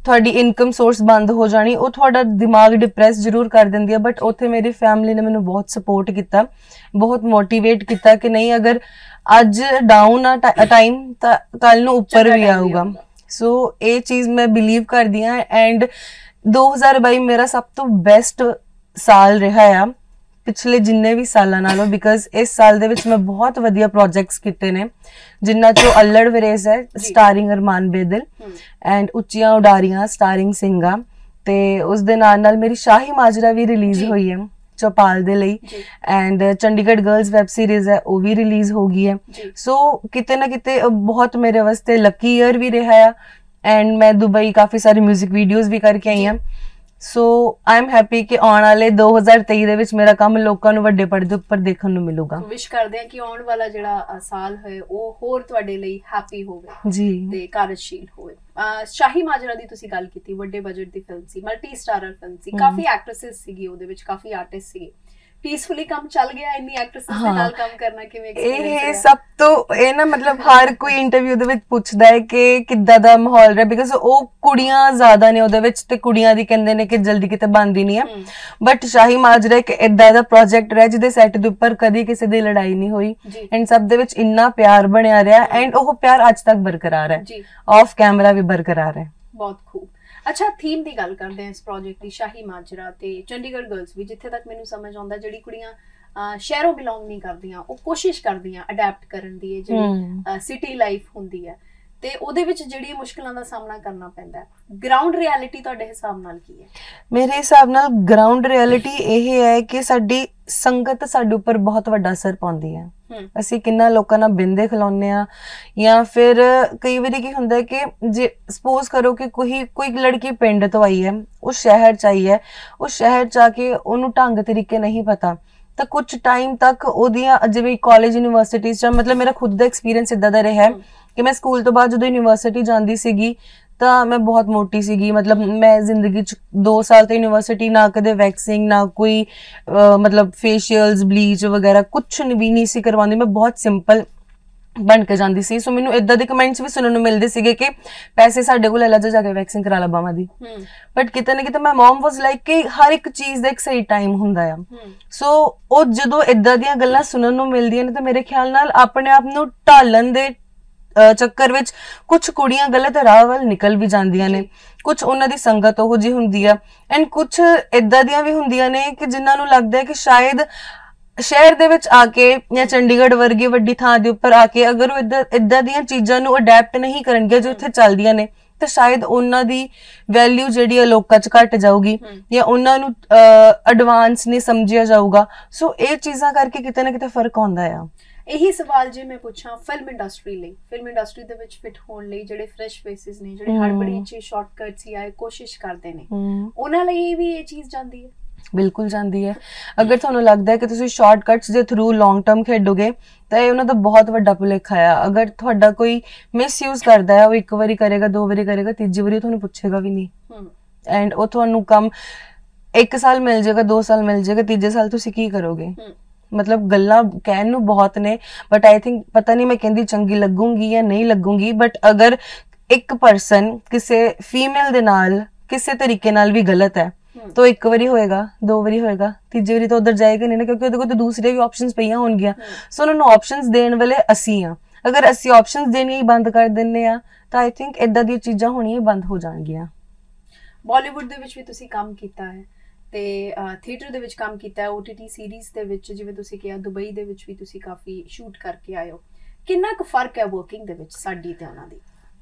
ਤੁਹਾਡੀ ਇਨਕਮ ਸੋਰਸ ਬੰਦ ਹੋ ਜਾਣੀ, ਉਹ ਤੁਹਾਡਾ ਦਿਮਾਗ ਡਿਪਰੈਸ ਜ਼ਰੂਰ ਕਰ ਦਿੰਦੀ ਹੈ। ਬਟ ਉੱਥੇ ਮੇਰੀ ਫੈਮਿਲੀ ਨੇ ਮੈਨੂੰ ਬਹੁਤ ਸਪੋਰਟ ਕੀਤਾ, ਬਹੁਤ ਮੋਟੀਵੇਟ ਕੀਤਾ ਕਿ ਨਹੀਂ, ਅਗਰ ਅੱਜ ਡਾਊਨ ਆ ਟਾਈਮ ਤਾਂ ਕੱਲ ਨੂੰ ਉੱਪਰ ਵੀ ਆਊਗਾ। ਸੋ ਇਹ ਚੀਜ਼ ਮੈਂ ਬਿਲੀਵ ਕਰਦੀ ਹਾਂ। ਐਂਡ 2022 ਮੇਰਾ ਸਭ ਤੋਂ ਬੈਸਟ ਸਾਲ ਰਿਹਾ ਆ ਪਿਛਲੇ ਜਿੰਨੇ ਵੀ ਸਾਲਾਂ ਨਾਲੋਂ, ਬਿਕਾਜ਼ ਇਸ ਸਾਲ ਦੇ ਵਿੱਚ ਮੈਂ ਬਹੁਤ ਵਧੀਆ ਪ੍ਰੋਜੈਕਟਸ ਕੀਤੇ ਨੇ, ਜਿਨ੍ਹਾਂ ਚੋਂ ਅੱਲੜ ਵਰੇਜ਼ ਹੈ ਸਟਾਰਿੰਗ ਅਰਮਾਨ ਬੇਦਿਲ ਐਂਡ ਉੱਚੀਆਂ ਉਡਾਰੀਆਂ ਸਟਾਰਿੰਗ ਸਿੰਘਾ, ਤੇ ਉਸ ਦੇ ਨਾਲ ਮੇਰੀ ਸ਼ਾਹੀ ਮਾਜਰਾ ਵੀ ਰਿਲੀਜ਼ ਹੋਈ ਹੈ ਚੌਪਾਲ ਦੇ ਲਈ। And Chandigarh girls web series ਹੈ, ਉਹ ਵੀ ਰਿਲੀਜ਼ ਹੋ ਗਈ ਹੈ। ਸੋ ਕਿਤੇ ਨਾ ਕਿਤੇ ਬਹੁਤ ਮੇਰੇ ਵਾਸਤੇ ਲੱਕੀ ਈਅਰ ਵੀ ਰਿਹਾ ਆ। ਐਂਡ ਮੈਂ ਦੁਬਈ ਕਾਫੀ ਸਾਰੀ 뮤직 ਵੀਡੀਓਜ਼ ਵੀ ਕਰਕੇ ਆਈ ਹਾਂ। ਸੋ ਆਈ ਐਮ ਹੈਪੀ ਕਿ ਆਉਣ ਵਾਲੇ 2023 ਦੇ ਵਿੱਚ ਮੇਰਾ ਕੰਮ ਲੋਕਾਂ ਨੂੰ ਵੱਡੇ ਪਰਦੇ ਉੱਪਰ ਦੇਖਣ ਨੂੰ ਮਿਲੂਗਾ। ਵਿਸ਼ ਕਰਦੇ ਹਾਂ ਕਿ ਆਉਣ ਵਾਲਾ ਜਿਹੜਾ ਸਾਲ ਹੋਏ ਉਹ ਹੋਰ ਤੁਹਾਡੇ ਲਈ ਹੈਪੀ ਹੋਵੇ ਜੀ ਤੇ ਕਾਰਜਸ਼ੀਲ ਹੋਵੇ। ਸ਼ਾਹੀ ਮਾਜਰਾ ਦੀ ਤੁਸੀਂ ਗੱਲ ਕੀਤੀ, ਵੱਡੇ ਬਜਟ ਦੀ ਫਿਲਮ ਸੀ, ਮਲਟੀ ਸਟਾਰਰ ਫਿਲਮ ਸੀ, ਕਾਫੀ ਐਕਟ੍ਰੈਸਸ ਸੀਗੀ ਉਹਦੇ ਵਿੱਚ, ਕਾਫੀ ਆਰਟਿਸਟ ਸੀਗੇ। ਪੀਸਫੁਲੀ ਕੰਮ ਚੱਲ ਗਿਆ ਇੰਨੀ ਐਕਟ੍ਰੈਸਸ ਦੇ ਨਾਲ ਕੰਮ ਕਰਨਾ ਕਿਵੇਂ ਐਕਸਪੀਰੀਅੰਸ ਇਹ ਸਭ ਤੋਂ ਇਹ ਨਾ ਮਤਲਬ ਹਰ ਕੋਈ ਇੰਟਰਵਿਊ ਦੇ ਵਿੱਚ ਪੁੱਛਦਾ ਹੈ ਕਿ ਕਿੱਦਾਂ ਦਾ ਮਾਹੌਲ ਰਿਹਾ, ਬਿਕਾਜ਼ ਉਹ ਕੁੜੀਆਂ ਜ਼ਿਆਦਾ ਨੇ ਉਹਦੇ ਵਿੱਚ ਤੇ ਕੁੜੀਆਂ ਦੀ ਕਹਿੰਦੇ ਨੇ ਕਿ ਜਲਦੀ ਕਿਤੇ ਬਣਦੀ ਨਹੀਂ ਹੈ। ਬਟ ਸ਼ਾਹੀ ਮਾਜਰਾ ਇੱਕ ਏਦਾਂ ਦਾ ਪ੍ਰੋਜੈਕਟ ਰਿਹਾ ਜਿਹਦੇ ਸੈੱਟ ਦੇ ਉੱਪਰ ਕਦੀ ਕਿਸੇ ਦੀ ਲੜਾਈ ਨਹੀਂ ਹੋਈ ਐਂਡ ਸਭ ਦੇ ਵਿੱਚ ਇੰਨਾ ਪਿਆਰ ਬਣਿਆ ਰਿਹਾ ਐਂਡ ਉਹ ਪਿਆਰ ਅੱਜ ਤੱਕ ਬਰਕਰਾਰ ਹੈ, ਆਫ ਕੈਮਰਾ ਵੀ ਬਰਕਰਾਰ ਹੈ। ਬਹੁਤ ਖੂਬ। ਅੱਛਾ, ਥੀਮ ਦੀ ਗੱਲ ਕਰਦੇ ਹਾਂ ਇਸ ਪ੍ਰੋਜੈਕਟ ਦੀ, ਸ਼ਾਹੀ ਮਾਜਰਾ ਤੇ ਚੰਡੀਗੜ੍ਹ ਗਰਲਸ ਵੀ, ਜਿੱਥੇ ਤੱਕ ਮੈਨੂੰ ਸਮਝ ਆਉਂਦਾ ਜਿਹੜੀ ਕੁੜੀਆਂ ਸ਼ਹਿਰੋਂ ਬਿਲੋਂਗ ਨਹੀਂ ਕਰਦੀਆਂ ਉਹ ਕੋਸ਼ਿਸ਼ ਕਰਦੀਆਂ ਅਡੈਪਟ ਕਰਨ ਦੀ, ਜਿਹੜੀ ਸਿਟੀ ਲਾਈਫ ਹੁੰਦੀ ਹੈ ਤੇ ਉਹਦੇ ਵਿੱਚ ਜਿਹੜੀ ਮੁਸ਼ਕਲਾਂ ਦਾ ਸਾਹਮਣਾ ਕਰਨਾ ਪੈਂਦਾ ਹੈ। ਗਰਾਊਂਡ ਰਿਐਲਿਟੀ ਤੁਹਾਡੇ ਹਿਸਾਬ ਨਾਲ ਕੀ ਹੈ? ਮੇਰੇ ਹਿਸਾਬ ਨਾਲ ਗਰਾਊਂਡ ਰਿਐਲਿਟੀ ਇਹ ਹੈ ਕਿ ਸਾਡੀ ਸੰਗਤ ਸਾਡੇ ਉੱਪਰ ਬਹੁਤ ਵੱਡਾ ਅਸਰ ਪਾਉਂਦੀ ਹੈ। ਅਸੀਂ ਕਿੰਨਾ ਲੋਕਾਂ ਨਾਲ ਬਿੰਦੇ ਖਿਲਾਉਂਦੇ ਆ, ਜਾਂ ਫਿਰ ਕਈ ਵਾਰੀ ਕੀ ਹੁੰਦਾ ਕਿ ਜੇ ਸਪੋਜ਼ ਕਰੋ ਕਿ ਕੋਈ ਲੜਕੀ ਪਿੰਡ ਤੋਂ ਆਈ ਹੈ, ਉਹ ਸ਼ਹਿਰ ਚ ਆਈ ਹੈ, ਉਹ ਸ਼ਹਿਰ ਚ ਆ ਕੇ ਉਹਨੂੰ ਢੰਗ ਤਰੀਕੇ ਨਹੀਂ ਪਤਾ, ਤਾਂ ਕੁਝ ਟਾਈਮ ਤੱਕ ਉਹਦੀਆਂ ਜਿਵੇਂ ਕਾਲਜ ਯੂਨੀਵਰਸਿਟੀਜ਼ ਚ, ਮਤਲਬ ਮੇਰਾ ਖੁਦ ਦਾ ਐਕਸਪੀਰੀਅੰਸ ਇਦਾਂ ਦਾ ਰਿਹਾ ਕਿ ਮੈਂ ਸਕੂਲ ਤੋਂ ਬਾਅਦ ਜਦੋਂ ਯੂਨੀਵਰਸਿਟੀ ਜਾਂਦੀ ਸੀਗੀ ਤਾਂ ਮੈਂ ਬਹੁਤ ਮੋਟੀ ਸੀਗੀ। ਮਤਲਬ ਮੈਂ ਜ਼ਿੰਦਗੀ ਚ 2 ਸਾਲ ਤੇ ਯੂਨੀਵਰਸਿਟੀ ਨਾ ਕਦੇ ਵੈਕਸਿੰਗ ਨਾ ਕੋਈ ਮਤਲਬ ਫੇਸ਼ੀਅਲਸ ਬਲੀਚ ਵਗੈਰਾ ਕੁਝ ਵੀ ਨਹੀਂ ਸੀ ਕਰਵਾਉਂਦੀ, ਮੈਂ ਬਹੁਤ ਸਿੰਪਲ ਬਣ ਕੇ ਜਾਂਦੀ ਸੀ। ਸੋ ਮੈਨੂੰ ਇਦਾਂ ਦੇ ਕਮੈਂਟਸ ਵੀ ਸੁਣਨ ਨੂੰ ਮਿਲਦੇ ਸੀਗੇ ਕਿ ਪੈਸੇ ਸਾਡੇ ਕੋਲ ਲੈ ਲਾ, ਜਾ ਕੇ ਵੈਕਸਿੰਗ ਕਰਾ ਲਾ ਬਾਵਾਂ ਦੀ। ਬਟ ਕਿਤੇ ਨਾ ਕਿਤੇ ਮਾਈ ਮਮ ਵਾਸ ਲਾਈਕ ਕਿ ਹਰ ਇੱਕ ਚੀਜ਼ ਦਾ ਇੱਕ ਸਹੀ ਟਾਈਮ ਹੁੰਦਾ ਆ। ਸੋ ਉਹ ਜਦੋਂ ਇਦਾਂ ਦੀਆਂ ਗੱਲਾਂ ਸੁਣਨ ਨੂੰ ਮਿਲਦੀਆਂ ਨੇ ਤਾਂ ਮੇਰੇ ਖਿਆਲ ਨਾਲ ਆਪਣੇ ਆਪ ਨੂੰ ਢਾਲਣ ਦੇ ਚੱਕਰ ਵਿੱਚ ਕੁਝ ਕੁੜੀਆਂ ਗਲਤ ਰਾਹ ਵੱਲ ਨਿਕਲ ਵੀ ਜਾਂਦੀਆਂ ਨੇ, ਕੁਝ ਉਹਨਾਂ ਦੀ ਸੰਗਤ ਉਹੋ ਜਿਹੀ ਹੁੰਦੀ ਆ ਐਂਡ ਕੁਝ ਇਦਾਂ ਦੀਆਂ ਵੀ ਹੁੰਦੀਆਂ ਨੇ ਕਿ ਜਿਨ੍ਹਾਂ ਨੂੰ ਲੱਗਦਾ ਹੈ ਕਿ ਸ਼ਾਇਦ ਸ਼ਹਿਰ ਦੇ ਵਿੱਚ ਆ ਕੇ ਜਾਂ ਚੰਡੀਗੜ੍ਹ ਵਰਗੀ ਵੱਡੀ ਥਾਂ ਦੇ ਉੱਪਰ ਆ ਕੇ ਅਗਰ ਉਹ ਇਦਾਂ ਦੀਆਂ ਚੀਜ਼ਾਂ ਨੂੰ ਅਡੈਪਟ ਨਹੀਂ ਕਰਨਗੇ ਜੋ ਇੱਥੇ ਚੱਲਦੀਆਂ ਨੇ, ਤਾਂ ਸ਼ਾਇਦ ਉਹਨਾਂ ਦੀ ਵੈਲਿਊ ਜਿਹੜੀ ਆ ਲੋਕਾਂ 'ਚ ਘਟ ਜਾਊਗੀ ਜਾਂ ਉਹਨਾਂ ਨੂੰ ਐਡਵਾਂਸ ਨਹੀਂ ਸਮਝਿਆ ਜਾਊਗਾ। ਸੋ ਇਹ ਚੀਜ਼ਾਂ ਕਰਕੇ ਕਿਤੇ ਨਾ ਕਿਤੇ ਫਰਕ ਆਉਂਦਾ ਆ। ਇਹੀ ਸਵਾਲ ਜੇ ਮੈਂ ਪੁੱਛਾਂ ਫਿਲਮ ਇੰਡਸਟਰੀ ਲਈ, ਫਿਲਮ ਇੰਡਸਟਰੀ ਦੇ ਵਿੱਚ ਫਿੱਟ ਹੋਣ ਲਈ ਜਿਹੜੇ ਫਰੈਸ਼ ਫੇਸਿਸ ਨੇ, ਜਿਹੜੇ ਹੜਬੜੀ 'ਚ ਸ਼ਾਰਟਕਟਸ ਜਾਂ ਕੋਸ਼ਿਸ਼ ਕਰਦੇ ਨੇ, ਉਹਨਾਂ ਲਈ ਵੀ ਇਹ ਚੀਜ਼ ਜਾਂਦੀ ਹੈ? ਬਿਲਕੁਲ ਜਾਂਦੀ ਹੈ। ਅਗਰ ਤੁਹਾਨੂੰ ਲੱਗਦਾ ਹੈ ਕਿ ਤੁਸੀਂ ਸ਼ਾਰਟਕਟਸ ਦੇ ਥਰੂ ਲੌਂਗ ਟਰਮ ਖੇਡੋਗੇ ਤਾਂ ਇਹ ਉਹਨਾਂ ਦਾ ਬਹੁਤ ਵੱਡਾ ਭੁਲੇਖਾ ਆ। ਅਗਰ ਤੁਹਾਡਾ ਕੋਈ ਮਿਸਯੂਜ਼ ਕਰਦਾ ਹੈ, ਉਹ 1 ਵਾਰੀ ਕਰੇਗਾ, 2 ਵਾਰੀ ਕਰੇਗਾ, ਤੀਜੀ ਵਾਰੀ ਤੁਹਾਨੂੰ ਪੁੱਛੇਗਾ ਵੀ ਨਹੀਂ ਐਂਡ ਉਹ ਤੁਹਾਨੂੰ ਕੰਮ 1 ਸਾਲ ਮਿਲ ਜਾਏਗਾ, 2 ਸਾਲ ਮਿਲ ਜਾਏਗਾ, ਤੀਜੇ ਸਾਲ ਤੁਸੀਂ ਕੀ ਕਰੋਗੇ? ਮਤਲਬ ਗੱਲਾਂ ਕਹਿਣ ਨੂੰ ਬਹੁਤ ਨੇ ਬਟ ਆਈ ਥਿੰਕ ਪਤਾ ਨਹੀਂ ਮੈਂ ਕਹਿੰਦੀ ਚੰਗੀ ਲੱਗੂਗੀ ਜਾਂ ਨਹੀਂ ਲੱਗੂਗੀ, ਬਟ ਅਗਰ ਇੱਕ ਪਰਸਨ ਕਿਸੇ ਫੀਮੇਲ ਦੇ ਨਾਲ ਕਿਸੇ ਤਰੀਕੇ ਨਾਲ ਵੀ ਗਲਤ ਹੈ ਤਾਂ 1 ਵਾਰੀ ਹੋਏਗਾ, 2 ਵਾਰੀ ਹੋਏਗਾ, ਤੀਜੀ ਵਾਰੀ ਤਾਂ ਉਧਰ ਜਾਏਗਾ ਨਹੀਂ ਨਾ, ਕਿਉਂਕਿ ਉਹਦੇ ਕੋਲ ਤਾਂ ਦੂਸਰੇ ਵੀ ਆਪਸ਼ਨਸ ਪਈਆਂ ਹੋਣਗੀਆਂ। ਸੋ ਉਹਨਾਂ ਨੂੰ ਆਪਸ਼ਨਸ ਦੇਣ ਵਾਲੇ ਅਸੀਂ ਆ। ਅਗਰ ਅਸੀਂ ਆਪਸ਼ਨਸ ਦੇਣੀਆਂ ਹੀ ਬੰਦ ਕਰ ਦਿੰਨੇ ਆ ਤਾਂ ਆਈ ਥਿੰਕ ਇਦਾਂ ਦੀਆਂ ਚੀਜ਼ਾਂ ਹੋਣੀਆਂ ਬੰਦ ਹੋ ਜਾਣਗੀਆਂ। ਬਾਲੀਵੁੱਡ ਦੇ ਵਿੱਚ ਵੀ ਤੁਸੀਂ ਕੰਮ ਕੀਤਾ ਹੈ ਤੇ ਥੀਏਟਰ ਦੇ ਵਿੱਚ ਕੰਮ ਕੀਤਾ ਹੈ, OTT ਸੀਰੀਜ਼ ਦੇ ਵਿੱਚ, ਜਿਵੇਂ ਤੁਸੀਂ ਕਿਹਾ ਦੁਬਈ ਦੇ ਵਿੱਚ ਵੀ ਤੁਸੀਂ ਕਾਫੀ ਸ਼ੂਟ ਕਰਕੇ ਆਏ ਹੋ। ਕਿੰਨਾ ਕੁ ਫਰਕ ਹੈ ਵਰਕਿੰਗ ਦੇ ਵਿੱਚ ਸਾਡੀ ਤੇ ਉਹਨਾਂ ਦੀ?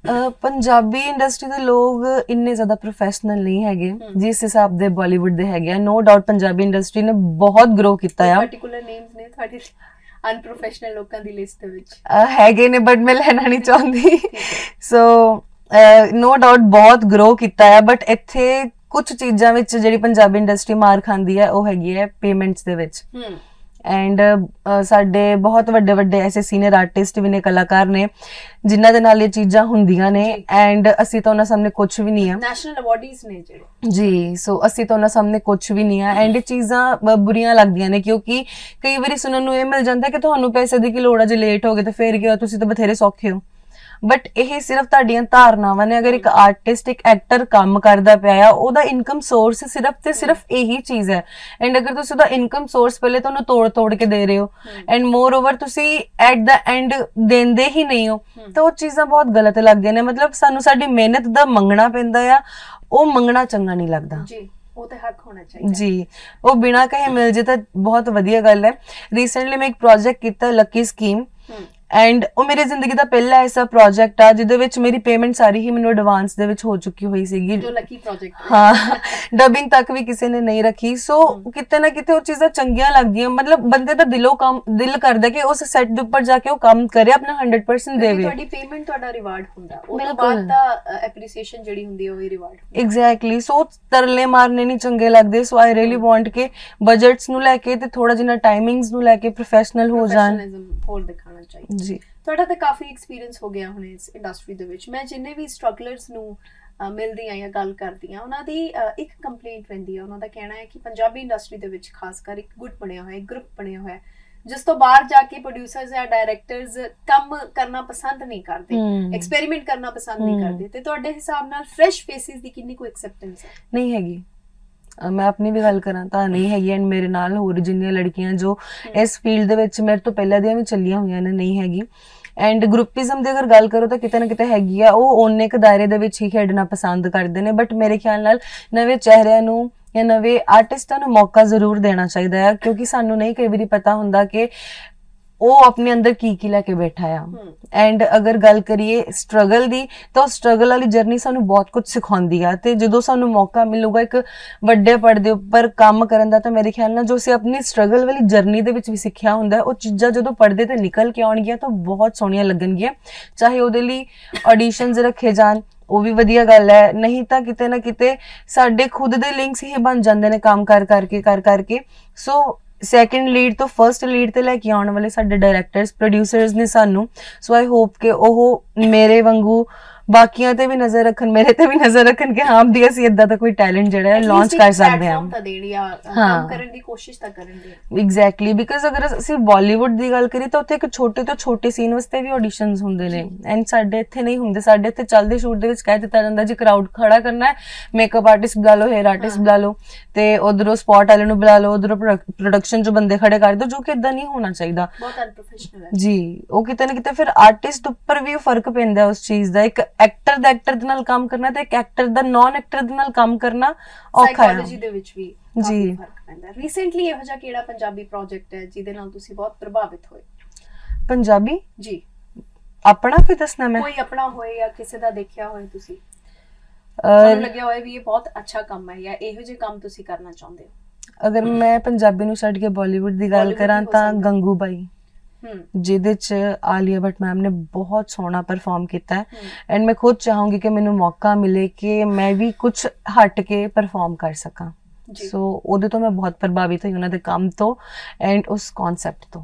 ਪੰਜਾਬੀ ਇੰਡਸਟਰੀ ਦੇ ਲੋਕ ਇੰਨੇ ਜ਼ਿਆਦਾ ਪ੍ਰੋਫੈਸ਼ਨਲ ਨਹੀਂ ਹੈਗੇ ਜਿਸ ਹਿਸਾਬ ਦੇ ਬਾਲੀਵੁੱਡ ਦੇ ਹੈਗੇ ਆ। ਨੋ ਡਾਊਟ ਪੰਜਾਬੀ ਇੰਡਸਟਰੀ ਨੇ ਬਹੁਤ ਗਰੋ ਕੀਤਾ ਆ। ਪਾਰਟਿਕੂਲਰ ਨੇਮਸ ਨੇ ਤੁਹਾਡੇ ਅਨਪ੍ਰੋਫੈਸ਼ਨਲ ਲੋਕਾਂ ਦੀ ਲਿਸਟ ਦੇ ਵਿੱਚ? ਹੈਗੇ ਨੇ ਬਟ ਮੈਂ ਲੈਣਾ ਨਹੀਂ ਚਾਹੁੰਦੀ। ਸੋ ਨੋ ਡਾਊਟ ਬਹੁਤ ਗਰੋ ਕੀਤਾ ਆ, ਬਟ ਇੱਥੇ ਕੁਝ ਚੀਜ਼ਾਂ ਵਿੱਚ ਜਿਹੜੀ ਪੰਜਾਬੀ ਇੰਡਸਟਰੀ ਮਾਰ ਖਾਂਦੀ ਹੈ ਉਹ ਹੈਗੀ ਹੈ ਪੇਮੈਂਟਸ ਦੇ ਵਿੱਚ। ਐਂਡ ਸਾਡੇ ਬਹੁਤ ਵੱਡੇ ਵੱਡੇ ਐਸੇ ਸੀਨੀਅਰ ਆਰਟਿਸਟ ਵੀ ਨੇ, ਕਲਾਕਾਰ ਨੇ ਜਿਨ੍ਹਾਂ ਦੇ ਨਾਲ ਇਹ ਚੀਜ਼ਾਂ ਹੁੰਦੀਆਂ ਨੇ, ਐਂਡ ਅਸੀਂ ਤਾਂ ਉਹਨਾਂ ਸਾਹਮਣੇ ਕੁਝ ਵੀ ਨਹੀਂ ਆ। ਨੈਸ਼ਨਲ ਅਵਾਰਡੀਜ਼ ਨੇ ਜਿਹੜੇ ਜੀ, ਸੋ ਅਸੀਂ ਤਾਂ ਉਹਨਾਂ ਸਾਹਮਣੇ ਕੁਝ ਵੀ ਨਹੀਂ ਆ। ਐਂਡ ਇਹ ਚੀਜ਼ਾਂ ਬੁਰੀਆਂ ਲੱਗਦੀਆਂ ਨੇ ਕਿਉਂਕਿ ਕਈ ਵਾਰੀ ਸੁਣਨ ਨੂੰ ਇਹ ਮਿਲ ਜਾਂਦਾ ਕਿ ਤੁਹਾਨੂੰ ਪੈਸੇ ਦੀ ਕੀ ਲੋੜ ਆ, ਜੇ ਲੇਟ ਹੋ ਗਏ ਤਾਂ ਫੇਰ ਕੀ ਹੋਇਆ, ਤੁਸੀਂ ਤਾਂ ਬਥੇਰੇ ਸੌਖੇ ਹੋ। ਬਟ ਇਹ ਸਿਰਫ ਤੁਹਾਡੀਆਂ ਧਾਰਨਾਵਾਂ ਨੇ। ਅਗਰ ਇੱਕ ਆਰਟਿਸਟ, ਇੱਕ ਐਕਟਰ ਕੰਮ ਕਰਦਾ ਪਿਆ ਆ, ਉਹਦਾ ਇਨਕਮ ਸੋਰਸ ਸਿਰਫ ਤੇ ਸਿਰਫ ਇਹੀ ਚੀਜ਼ ਹੈ। ਐਂਡ ਅਗਰ ਤੁਸੀਂ ਉਹਦਾ ਇਨਕਮ ਸੋਰਸ ਪਹਿਲੇ ਤੁਹਾਨੂੰ ਤੋੜ ਕੇ ਦੇ ਰਹੇ ਹੋ ਐਂਡ ਮੋਰ ਓਵਰ ਤੁਸੀਂ ਐਟ ਦਾ ਐਂਡ ਦਿੰਦੇ ਹੀ ਨਹੀਂ ਹੋ, ਤਾਂ ਉਹ ਚੀਜ਼ਾਂ ਬਹੁਤ ਗਲਤ ਲੱਗਦੀਆਂ ਨੇ। ਮਤਲਬ ਸਾਨੂੰ ਸਾਡੀ ਮਿਹਨਤ ਦਾ ਮੰਗਣਾ ਪੈਂਦਾ ਆ, ਉਹ ਮੰਗਣਾ ਚੰਗਾ ਨਹੀਂ ਲੱਗਦਾ ਜੀ। ਉਹ ਤੇ ਹੱਕ ਹੋਣਾ ਚਾਹੀਦਾ ਜੀ, ਉਹ ਬਿਨਾਂ ਕਹੇ ਮਿਲ ਜੇ ਤਾਂ ਬਹੁਤ ਵਧੀਆ ਗੱਲ ਹੈ। ਰੀਸੈਂਟਲੀ ਮੈਂ ਇੱਕ ਪ੍ਰੋਜੈਕਟ ਕੀਤਾ, ਲੱਕੀ ਸਕੀਮ, ਐਂਡ ਉਹ ਮੇਰੀ ਜ਼ਿੰਦਗੀ ਦਾ ਪਹਿਲਾ ਐਸਾ ਪ੍ਰੋਜੈਕਟ ਆ ਜਿਹਦੇ ਵਿੱਚ ਮੇਰੀ ਪੇਮੈਂਟ ਸਾਰੀ ਹੀ ਮੈਨੂੰ ਐਡਵਾਂਸ ਦੇ ਵਿੱਚ ਹੋ ਚੁੱਕੀ ਹੋਈ ਸੀਗੀ। ਜੋ ਲੱਕੀ ਪ੍ਰੋਜੈਕਟ, ਹਾਂ, ਡਬਿੰਗ ਤੱਕ ਵੀ ਕਿਸੇ ਨੇ ਨਹੀਂ ਰੱਖੀ। ਸੋ ਕਿਤੇ ਨਾ ਕਿਤੇ ਉਹ ਚੀਜ਼ਾਂ ਚੰਗੀਆਂ ਲੱਗਦੀਆਂ। ਮਤਲਬ ਬੰਦੇ ਦਾ ਦਿਲ ਕਰਦਾ ਕਿ ਉਸ ਸੈੱਟ ਦੇ ਉੱਪਰ ਜਾ ਕੇ ਉਹ ਕੰਮ ਕਰੇ, ਆਪਣਾ 100% ਦੇਵੇ। ਤੁਹਾਡੀ ਪੇਮੈਂਟ ਤੁਹਾਡਾ ਰਿਵਾਰਡ ਹੁੰਦਾ, ਉਸ ਤੋਂ ਬਾਅਦ ਦਾ ਐਪਰੀਸੀਏਸ਼ਨ ਜਿਹੜੀ ਹੁੰਦੀ ਹੈ ਉਹ ਹੀ ਰਿਵਾਰਡ। ਐਗਜ਼ੈਕਟਲੀ। ਸੋ ਤਰਲੇ ਮਾਰਨੇ ਨਹੀਂ ਚੰਗੇ ਲੱਗਦੇ। ਸੋ ਆਈ ਰੀਅਲੀ ਵਾਂਟ ਕਿ ਬਜਟਸ ਨੂੰ ਲੈ ਕੇ ਤੇ ਥੋੜਾ ਜਿਹਾ ਟਾਈਮਿੰਗਸ ਨੂੰ ਲੈ ਕੇ ਪ੍ਰੋਫੈਸ਼ਨਲ ਹੋ ਜਾਣ। ਹੋਰ ਦਿਖਾਉਣਾ ਚਾਹੀਦਾ ਜੀ। ਤੁਹਾਡਾ ਤਾਂ ਕਾਫੀ ਐਕਸਪੀਰੀਅੰਸ ਹੋ ਗਿਆ ਹੁਣ ਇਸ ਇੰਡਸਟਰੀ ਦੇ ਵਿੱਚ। ਮੈਂ ਜਿੰਨੇ ਵੀ ਸਟਰਗਲਰਸ ਨੂੰ ਮਿਲਦੀ ਆ ਜਾਂ ਗੱਲ ਕਰਦੀ ਆ, ਉਹਨਾਂ ਦੀ ਇੱਕ ਕੰਪਲੇਂਟ ਰਹਿੰਦੀ ਆ। ਉਹਨਾਂ ਦਾ ਕਹਿਣਾ ਹੈ ਕਿ ਪੰਜਾਬੀ ਇੰਡਸਟਰੀ ਦੇ ਵਿੱਚ ਖਾਸ ਕਰ ਇੱਕ ਗੁੱਟ ਬਣਿਆ ਹੋਇਆ, ਗਰੁੱਪ ਬਣਿਆ ਹੋਇਆ, ਜਿਸ ਤੋਂ ਬਾਹਰ ਜਾ ਕੇ ਪ੍ਰੋਡਿਊਸਰਸ ਜਾਂ ਡਾਇਰੈਕਟਰਸ ਕੰਮ ਕਰਨਾ ਪਸੰਦ ਨਹੀਂ ਕਰਦੇ, ਐਕਸਪੈਰੀਮੈਂਟ ਕਰਨਾ ਪਸੰਦ ਨਹੀਂ ਕਰਦੇ। ਤੇ ਤੁਹਾਡੇ ਹਿਸਾਬ ਨਾਲ ਫਰੈਸ਼ ਫੇਸਿਸ ਦੀ ਕਿੰਨੀ ਕੋਈ ਐਕਸੈਪਟੈਂਸ ਹੈ? ਨਹੀਂ ਹੈਗੀ। ਮੈਂ ਆਪਣੀ ਵੀ ਗੱਲ ਕਰਾਂ ਤਾਂ ਨਹੀਂ ਹੈਗੀ। ਐਂਡ ਮੇਰੇ ਨਾਲ ਹੋਰ ਜਿੰਨੀਆਂ ਲੜਕੀਆਂ ਜੋ ਇਸ ਫੀਲਡ ਦੇ ਵਿੱਚ ਮੇਰੇ ਤੋਂ ਪਹਿਲਾਂ ਦੀਆਂ ਵੀ ਚੱਲੀਆਂ ਹੋਈਆਂ ਨੇ, ਨਹੀਂ ਹੈਗੀ। ਐਂਡ ਗਰੁੱਪਿਜ਼ਮ ਦੀ ਅਗਰ ਗੱਲ ਕਰੋ ਤਾਂ ਕਿਤੇ ਨਾ ਕਿਤੇ ਹੈਗੀ ਆ। ਉਹ ਓਨੇ ਕੁ ਦਾਇਰੇ ਦੇ ਵਿੱਚ ਹੀ ਖੇਡਣਾ ਪਸੰਦ ਕਰਦੇ ਨੇ, ਬਟ ਮੇਰੇ ਖਿਆਲ ਨਾਲ ਨਵੇਂ ਚਿਹਰਿਆਂ ਨੂੰ ਜਾਂ ਨਵੇਂ ਆਰਟਿਸਟਾਂ ਨੂੰ ਮੌਕਾ ਜ਼ਰੂਰ ਦੇਣਾ ਚਾਹੀਦਾ ਹੈ, ਕਿਉਂਕਿ ਸਾਨੂੰ ਨਹੀਂ ਕਈ ਵਾਰੀ ਪਤਾ ਹੁੰਦਾ ਕਿ ਉਹ ਆਪਣੇ ਅੰਦਰ ਕੀ ਲੈ ਕੇ ਬੈਠਾ ਆ। ਐਂਡ ਅਗਰ ਗੱਲ ਕਰੀਏ ਸਟਰਗਲ ਦੀ, ਤਾਂ ਉਹ ਸਟਰਗਲ ਵਾਲੀ ਜਰਨੀ ਸਾਨੂੰ ਬਹੁਤ ਕੁਝ ਸਿਖਾਉਂਦੀ ਆ। ਤੇ ਜਦੋਂ ਸਾਨੂੰ ਮੌਕਾ ਮਿਲੂਗਾ ਇੱਕ ਵੱਡੇ ਪਰਦੇ ਉੱਪਰ ਕੰਮ ਕਰਨ ਦਾ, ਤਾਂ ਮੇਰੇ ਖਿਆਲ ਨਾਲ ਜੋ ਅਸੀਂ ਆਪਣੀ ਸਟਰਗਲ ਵਾਲੀ ਜਰਨੀ ਦੇ ਵਿੱਚ ਵੀ ਸਿੱਖਿਆ ਹੁੰਦਾ, ਉਹ ਚੀਜ਼ਾਂ ਜਦੋਂ ਪਰਦੇ ਤੇ ਨਿਕਲ ਕੇ ਆਉਣਗੀਆਂ ਤਾਂ ਬਹੁਤ ਸੋਹਣੀਆਂ ਲੱਗਣਗੀਆਂ। ਚਾਹੇ ਉਹਦੇ ਲਈ ਆਡੀਸ਼ਨਸ ਰੱਖੇ ਜਾਣ, ਉਹ ਵੀ ਵਧੀਆ ਗੱਲ ਹੈ, ਨਹੀਂ ਤਾਂ ਕਿਤੇ ਨਾ ਕਿਤੇ ਸਾਡੇ ਖੁਦ ਦੇ ਲਿੰਕਸ ਹੀ ਬਣ ਜਾਂਦੇ ਨੇ ਕੰਮ ਕਰ ਕਰਕੇ। ਸੋ ਸੈਕੰਡ ਲੀਡ ਤੋਂ ਫਰਸਟ ਲੀਡ ਤੇ ਲੈ ਕੇ ਆਉਣ ਵਾਲੇ ਸਾਡੇ ਡਾਇਰੈਕਟਰਸ, ਪ੍ਰੋਡਿਊਸਰਸ ਨੇ ਸਾਨੂੰ। ਸੋ ਆਈ ਹੋਪ ਕਿ ਉਹ ਮੇਰੇ ਵਾਂਗੂ ਬਾਕੀਆਂ ਤੇ ਵੀ ਨਜ਼ਰ ਰੱਖਣ, ਮੇਰੇ ਤੇ ਵੀ ਨਜ਼ਰ ਰੱਖਣ ਕਿ ਹਾਂ ਵੀ ਅਸੀਂ ਇਦਾਂ ਦਾ ਕੋਈ ਟੈਲੈਂਟ ਜਿਹੜਾ ਹੈ ਲਾਂਚ ਕਰ ਸਕਦੇ ਹਾਂ, ਕੰਮ ਕਰਨ ਦੀ ਕੋਸ਼ਿਸ਼ ਤਾਂ ਕਰਨਗੇ। ਐਗਜ਼ੈਕਟਲੀ, ਬਿਕਾਜ਼ ਅਗਰ ਅਸੀਂ ਬਾਲੀਵੁੱਡ ਦੀ ਗੱਲ ਕਰੀਏ ਤਾਂ ਉੱਥੇ ਇੱਕ ਛੋਟੇ ਤੋਂ ਛੋਟੇ ਸੀਨ ਵਾਸਤੇ ਵੀ ਆਡੀਸ਼ਨਸ ਹੁੰਦੇ ਨੇ, ਐਂਡ ਸਾਡੇ ਇੱਥੇ ਨਹੀਂ ਹੁੰਦੇ। ਸਾਡੇ ਇੱਥੇ ਚੱਲਦੇ ਸ਼ੂਟ ਦੇ ਵਿੱਚ ਕਹਿ ਦਿੱਤਾ ਜਾਂਦਾ ਜੀ ਕਰਾਊਡ ਖੜਾ ਕਰਨਾ ਹੈ, ਮੇਕਅਪ ਆਰਟਿਸਟ ਬੁਲਾ ਲਓ, ਹੇਅਰ ਆਰਟਿਸਟ ਬੁਲਾ ਲਓ, ਤੇ ਉਧਰੋਂ ਸਪੌਟ ਵਾਲੇ ਨੂੰ ਬੁਲਾ ਲਓ, ਉਧਰੋਂ ਪ੍ਰੋਡਕਸ਼ਨ ਚ ਬੰਦੇ ਖੜੇ ਕਰ ਦਿਓ, ਜੋ ਕਿ ਇਦਾਂ ਨਹੀਂ ਹੋਣਾ ਚਾਹੀਦਾ। ਬਹੁਤ ਅਨਪ੍ਰੋਫੈਸ਼ਨਲ ਹੈ ਜੀ। ਉਹ ਕਿਤੇ ਨਾ ਕਿਤੇ ਫਿਰ ਆਰਟਿਸਟ ਉੱਪਰ ਵੀ ਫਰਕ ਪੈਂਦਾ ਉਸ ਚੀਜ਼ ਦਾ। ਇੱਕ ਐਕਟਰ ਦੇ ਨਾਲ ਕੰਮ ਕਰਨਾ ਤੇ ਇੱਕ ਐਕਟਰ ਦਾ ਨਾਨ ਐਕਟਰ ਦੇ ਨਾਲ ਕੰਮ ਕਰਨਾ ਔਖਾ ਹੈ। ਸਾਈਕੋਲੋਜੀ ਦੇ ਵਿੱਚ ਵੀ ਕਾਫੀ ਫਰਕ ਪੈਂਦਾ। ਰੀਸੈਂਟਲੀ ਇਹੋ ਜਿਹਾ ਕਿਹੜਾ ਪੰਜਾਬੀ ਪ੍ਰੋਜੈਕਟ ਹੈ ਜਿਹਦੇ ਨਾਲ ਤੁਸੀਂ ਬਹੁਤ ਪ੍ਰਭਾਵਿਤ ਹੋਏ? ਪੰਜਾਬੀ ਜੀ, ਆਪਣਾ ਕੋਈ ਦੱਸਣਾ? ਮੈਂ ਕੋਈ ਆਪਣਾ ਹੋਏ ਜਾਂ ਕਿਸੇ ਦਾ ਦੇਖਿਆ ਹੋਏ ਤੁਸੀਂ, ਤੁਹਾਨੂੰ ਲੱਗਿਆ ਹੋਏ ਵੀ ਇਹ ਬਹੁਤ ਅੱਛਾ ਕੰਮ ਹੈ ਜਾਂ ਇਹੋ ਜਿਹੇ ਕੰਮ ਤੁਸੀਂ ਕਰਨਾ ਚਾਹੁੰਦੇ ਹੋ? ਅਗਰ ਮੈਂ ਪੰਜਾਬੀ ਨੂੰ ਛੱਡ ਕੇ ਬਾਲੀਵੁੱਡ ਦੀ ਗੱਲ ਕਰਾਂ ਤਾਂ ਗੰਗੂਬਾਈ, ਜਿਹਦੇ ਚ ਆਲੀਆ ਭੱਟ ਮੈਮ ਨੇ ਬਹੁਤ ਸੋਹਣਾ ਪਰਫਾਰਮ ਕੀਤਾ ਐਂਡ ਮੈਂ ਖੁਦ ਚਾਹੂੰਗੀ ਕਿ ਮੈਨੂੰ ਮੌਕਾ ਮਿਲੇ ਕਿ ਮੈਂ ਵੀ ਕੁਝ ਹਟ ਕੇ ਪਰਫਾਰਮ ਕਰ ਸਕਾਂ। ਸੋ ਉਹਦੇ ਤੋਂ ਮੈਂ ਬਹੁਤ ਪ੍ਰਭਾਵਿਤ ਹੋਈ, ਉਹਨਾਂ ਦੇ ਕੰਮ ਤੋਂ ਐਂਡ ਉਸ ਕਨਸੈਪਟ ਤੋਂ।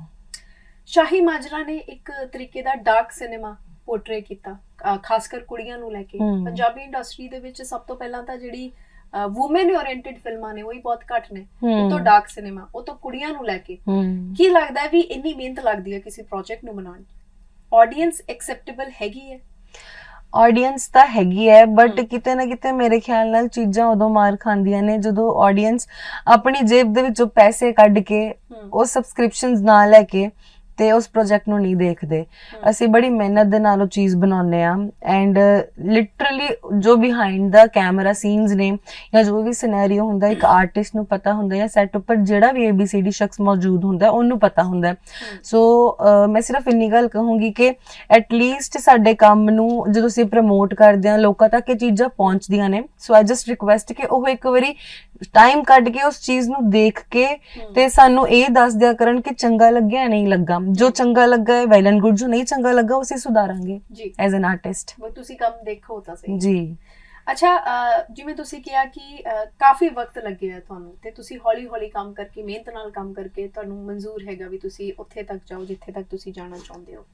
ਸ਼ਾਹੀ ਮਾਜਰਾ ਨੇ ਇੱਕ ਤਰੀਕੇ ਦਾ ਡਾਰਕ ਸਿਨੇਮਾ ਪੋਰਟਰੇ ਕੀਤਾ, ਖਾਸ ਕਰ ਕੁੜੀਆਂ ਨੂੰ ਲੈ ਕੇ। ਪੰਜਾਬੀ ਇੰਡਸਟਰੀ ਦੇ ਵਿੱਚ ਸਭ ਤੋਂ ਪਹਿਲਾਂ ਤਾਂ ਜਿਹੜੀ ਵੂਮਨ ਓਰੀਐਂਟਡ ਫਿਲਮਾਂ ਨੇ ਉਹ ਹੀ ਬਹੁਤ ਘੱਟ ਨੇ, ਉਹ ਤੋਂ ਡਾਰਕ ਸਿਨੇਮਾ, ਉਹ ਤੋਂ ਕੁੜੀਆਂ ਨੂੰ ਲੈ ਕੇ। ਕੀ ਲੱਗਦਾ ਹੈ ਵੀ ਇੰਨੀ ਮਿਹਨਤ ਲੱਗਦੀ ਹੈ ਕਿਸੇ ਪ੍ਰੋਜੈਕਟ ਨੂੰ ਬਣਾਉਣ, ਆਡੀਅנס ਐਕਸੈਪਟੇਬਲ ਹੈਗੀ ਹੈ? ਆਡੀਅנס ਤਾਂ ਹੈਗੀ ਹੈ, ਬਟ ਕਿਤੇ ਨਾ ਕਿਤੇ ਮੇਰੇ ਖਿਆਲ ਨਾਲ ਚੀਜ਼ਾਂ ਉਦੋਂ ਮਾਰ ਖਾਂਦੀਆਂ ਨੇ ਜਦੋਂ ਆਡੀਅנס ਆਪਣੀ ਜੇਬ ਦੇ ਵਿੱਚੋਂ ਪੈਸੇ ਕੱਢ ਕੇ ਉਹ ਸਬਸਕ੍ਰਿਪਸ਼ਨਸ ਨਾ ਲੈ ਕੇ ਤੇ ਉਸ ਪ੍ਰੋਜੈਕਟ ਨੂੰ ਨਹੀਂ ਦੇਖਦੇ। ਅਸੀਂ ਬੜੀ ਮਿਹਨਤ ਦੇ ਨਾਲ ਉਹ ਚੀਜ਼ ਬਣਾਉਂਦੇ ਆ ਐਂਡ ਲਿਟਰਲੀ ਜੋ ਬਿਹਾਈਂਡ ਦਾ ਕੈਮਰਾ ਸੀਨਸ ਨੇ ਜਾਂ ਜੋ ਵੀ ਸਿਨੈਰੀਓ ਹੁੰਦਾ ਇੱਕ ਆਰਟਿਸਟ ਨੂੰ ਪਤਾ ਹੁੰਦਾ ਜਾਂ ਸੈਟ ਉੱਪਰ ਜਿਹੜਾ ਵੀ ABCD ਸ਼ਖਸ ਮੌਜੂਦ ਹੁੰਦਾ ਉਹਨੂੰ ਪਤਾ ਹੁੰਦਾ। ਸੋ ਮੈਂ ਸਿਰਫ ਇੰਨੀ ਗੱਲ ਕਹੂੰਗੀ ਕਿ ਐਟਲੀਸਟ ਸਾਡੇ ਕੰਮ ਨੂੰ ਜਦੋਂ ਅਸੀਂ ਪ੍ਰਮੋਟ ਕਰਦੇ ਹਾਂ ਲੋਕਾਂ ਤੱਕ ਇਹ ਚੀਜ਼ਾਂ ਪਹੁੰਚਦੀਆਂ ਨੇ। ਸੋ ਆਈ ਜਸਟ ਰਿਕੁਐਸਟ ਕਿ ਉਹ ਇੱਕ ਵਾਰੀ ਟਾਈਮ ਕੱਢ ਕੇ ਉਸ ਚੀਜ਼ ਨੂੰ ਦੇਖ ਕੇ ਤੇ ਸਾਨੂੰ ਇਹ ਦੱਸ ਦਿਆ ਕਰਨ ਕਿ ਚੰਗਾ ਲੱਗਿਆ ਨਹੀਂ ਲੱਗਾ। ਜੋ ਚੰਗਾ ਲੱਗਾ ਹੈ ਵੈਲ ਐਂਡ ਗੁੱਡ, ਜੋ ਨਹੀਂ ਚੰਗਾ ਲੱਗਾ ਉਸੇ ਸੁਧਾਰਾਂਗੇ ਐਜ਼ ਐਨ ਆਰਟਿਸਟ। ਤੁਸੀਂ ਕੰਮ ਦੇਖੋ ਤਾਂ ਸਹੀ ਜੀ। ਅੱਛਾ, ਜਿਵੇਂ ਤੁਸੀਂ ਕਿਹਾ ਕਿ ਕਾਫੀ ਵਕਤ ਲੱਗਿਆ ਤੁਹਾਨੂੰ ਤੇ ਤੁਸੀਂ ਹੌਲੀ ਹੌਲੀ ਕੰਮ ਕਰਕੇ ਮਿਹਨਤ ਨਾਲ ਕੰਮ ਕਰਕੇ ਤੁਹਾਨੂੰ ਮਨਜ਼ੂਰ ਹੈਗਾ ਵੀ ਤੁਸੀਂ ਉੱਥੇ ਤੱਕ ਜਾਓ ਜਿੱਥੇ ਤੱਕ ਤੁਸੀਂ ਜਾਣਾ ਚਾਹੁੰਦੇ ਹੋ।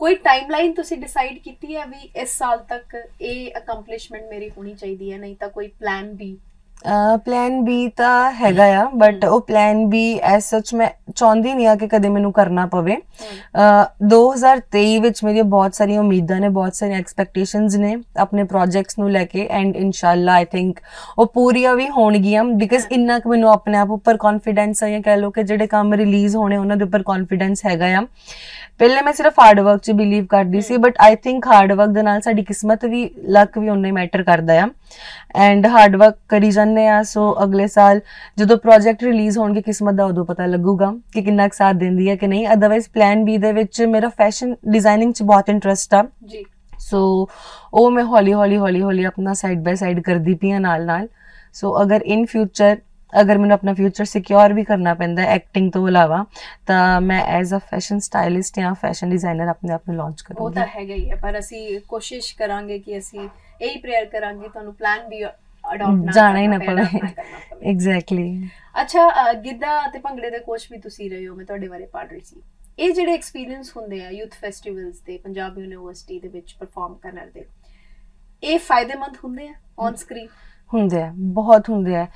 ਕੋਈ ਟਾਈਮਲਾਈਨ ਤੁਸੀਂ ਡਿਸਾਈਡ ਕੀਤੀ ਹੈ ਵੀ ਇਸ ਸਾਲ ਤੱਕ ਇਹ ਅਕੰਪਲਿਸ਼ਮੈਂਟ ਮੇਰੀ ਹੋਣੀ ਚਾਹੀਦੀ ਹੈ, ਨਹੀਂ ਤਾਂ ਕੋਈ ਪਲਾਨ ਬੀ? ਪਲਾਨ ਬੀ ਤਾਂ ਹੈਗਾ ਆ ਬਟ ਉਹ ਪਲਾਨ ਬੀ ਐਸ ਸੱਚ ਮੈਂ ਚਾਹੁੰਦੀ ਨਹੀਂ ਆ ਕਿ ਕਦੇ ਮੈਨੂੰ ਕਰਨਾ ਪਵੇ। 2023 ਵਿੱਚ ਮੇਰੀਆਂ ਬਹੁਤ ਸਾਰੀਆਂ ਉਮੀਦਾਂ ਨੇ, ਬਹੁਤ ਸਾਰੀਆਂ ਐਕਸਪੈਕਟੇਸ਼ਨਸ ਨੇ ਆਪਣੇ ਪ੍ਰੋਜੈਕਟਸ ਨੂੰ ਲੈ ਕੇ ਐਂਡ ਇਨਸ਼ਾਅੱਲਾ ਆਈ ਥਿੰਕ ਉਹ ਪੂਰੀਆਂ ਵੀ ਹੋਣਗੀਆਂ ਬਿਕਾਜ਼ ਇੰਨਾ ਕੁ ਮੈਨੂੰ ਆਪਣੇ ਆਪ ਉੱਪਰ ਕੌਨਫੀਡੈਂਸ ਹੈ ਜਾਂ ਕਹਿ ਲਓ ਕਿ ਜਿਹੜੇ ਕੰਮ ਰਿਲੀਜ਼ ਹੋਣੇ ਉਹਨਾਂ ਦੇ ਉੱਪਰ ਕੌਨਫੀਡੈਂਸ ਹੈਗਾ ਆ। ਪਹਿਲੇ ਮੈਂ ਸਿਰਫ ਹਾਰਡ ਵਰਕ 'ਚ ਬਿਲੀਵ ਕਰਦੀ ਸੀ but I think hard work ਦੇ ਨਾਲ ਸਾਡੀ ਕਿਸਮਤ ਵੀ, ਲੱਕ ਵੀ ਉਨਾ ਹੀ ਮੈਟਰ ਕਰਦਾ ਆ ਐਂਡ ਹਾਰਡ ਵਰਕ ਕਰੀ ਜਾਂਦੇ ਆ। ਸੋ ਅਗਲੇ ਸਾਲ ਜਦੋਂ ਪ੍ਰੋਜੈਕਟ ਰਿਲੀਜ਼ ਹੋਣਗੇ ਕਿਸਮਤ ਦਾ ਉਦੋਂ ਪਤਾ ਲੱਗੂਗਾ ਕਿ ਕਿੰਨਾ ਕੁ ਸਾਥ ਦਿੰਦੀ ਹੈ ਕਿ ਨਹੀਂ। ਅਦਰਵਾਈਜ਼ ਪਲਾਨ ਬੀ ਦੇ ਵਿੱਚ ਮੇਰਾ ਫੈਸ਼ਨ ਡਿਜ਼ਾਈਨਿੰਗ 'ਚ ਬਹੁਤ ਇੰਟਰਸਟ ਆ ਜੀ। ਸੋ ਉਹ ਮੈਂ ਹੌਲੀ ਹੌਲੀ ਆਪਣਾ ਸਾਈਡ ਬਾਈ ਸਾਈਡ ਕਰਦੀ ਪਈ ਹਾਂ ਨਾਲ। ਸੋ ਅਗਰ ਇਨ ਫਿਊਚਰ ਅਗਰ ਮੈਨੂੰ ਆਪਣਾ ਫਿਊਚਰ ਸਿਕਿਉਰ ਵੀ ਕਰਨਾ ਪੈਂਦਾ ਐਕਟਿੰਗ ਤੋਂ ਇਲਾਵਾ ਤਾਂ ਮੈਂ ਐਜ਼ ਅ ਫੈਸ਼ਨ ਸਟਾਈਲਿਸਟ ਜਾਂ ਫੈਸ਼ਨ ਡਿਜ਼ਾਈਨਰ ਆਪਣੇ ਆਪ ਨੂੰ ਲਾਂਚ ਕਰੂੰਗੀ। ਉਹ ਤਾਂ ਹੈਗਾ ਹੀ ਹੈ ਪਰ ਅਸੀਂ ਕੋਸ਼ਿਸ਼ ਕਰਾਂਗੇ ਕਿ ਅਸੀਂ ਇਹੀ ਪ੍ਰੇਅਰ ਕਰਾਂਗੇ ਤੁਹਾਨੂੰ ਪਲਾਨ ਵੀ ਅਡਾਪਟ ਜਾਣਾ ਹੀ ਨਾ ਪਵੇ। ਐਗਜ਼ੈਕਟਲੀ। ਅੱਛਾ, ਗਿੱਧਾ ਅਤੇ ਭੰਗੜੇ ਦੇ ਕੋਚ ਵੀ ਤੁਸੀਂ ਰਹੇ ਹੋ, ਮੈਂ ਤੁਹਾਡੇ ਬਾਰੇ ਪੜ੍ਹ ਰਹੀ ਸੀ। ਇਹ ਜਿਹੜੇ ਐਕਸਪੀਰੀਅੰਸ ਹੁੰਦੇ ਆ ਯੂਥ ਫੈਸਟੀਵਲਸ ਤੇ ਪੰਜਾਬ ਯੂਨੀਵਰਸਿਟੀ ਦੇ ਵਿੱਚ ਪਰਫਾਰਮ ਕਰਨ ਦੇ, ਇਹ ਫਾਇਦੇਮੰਦ ਹੁੰਦੇ ਆ ਔਨ ਸਕਰੀਨ? ਹੁੰਦੇ ਆ, ਬਹੁਤ ਹੁੰਦੇ ਆ।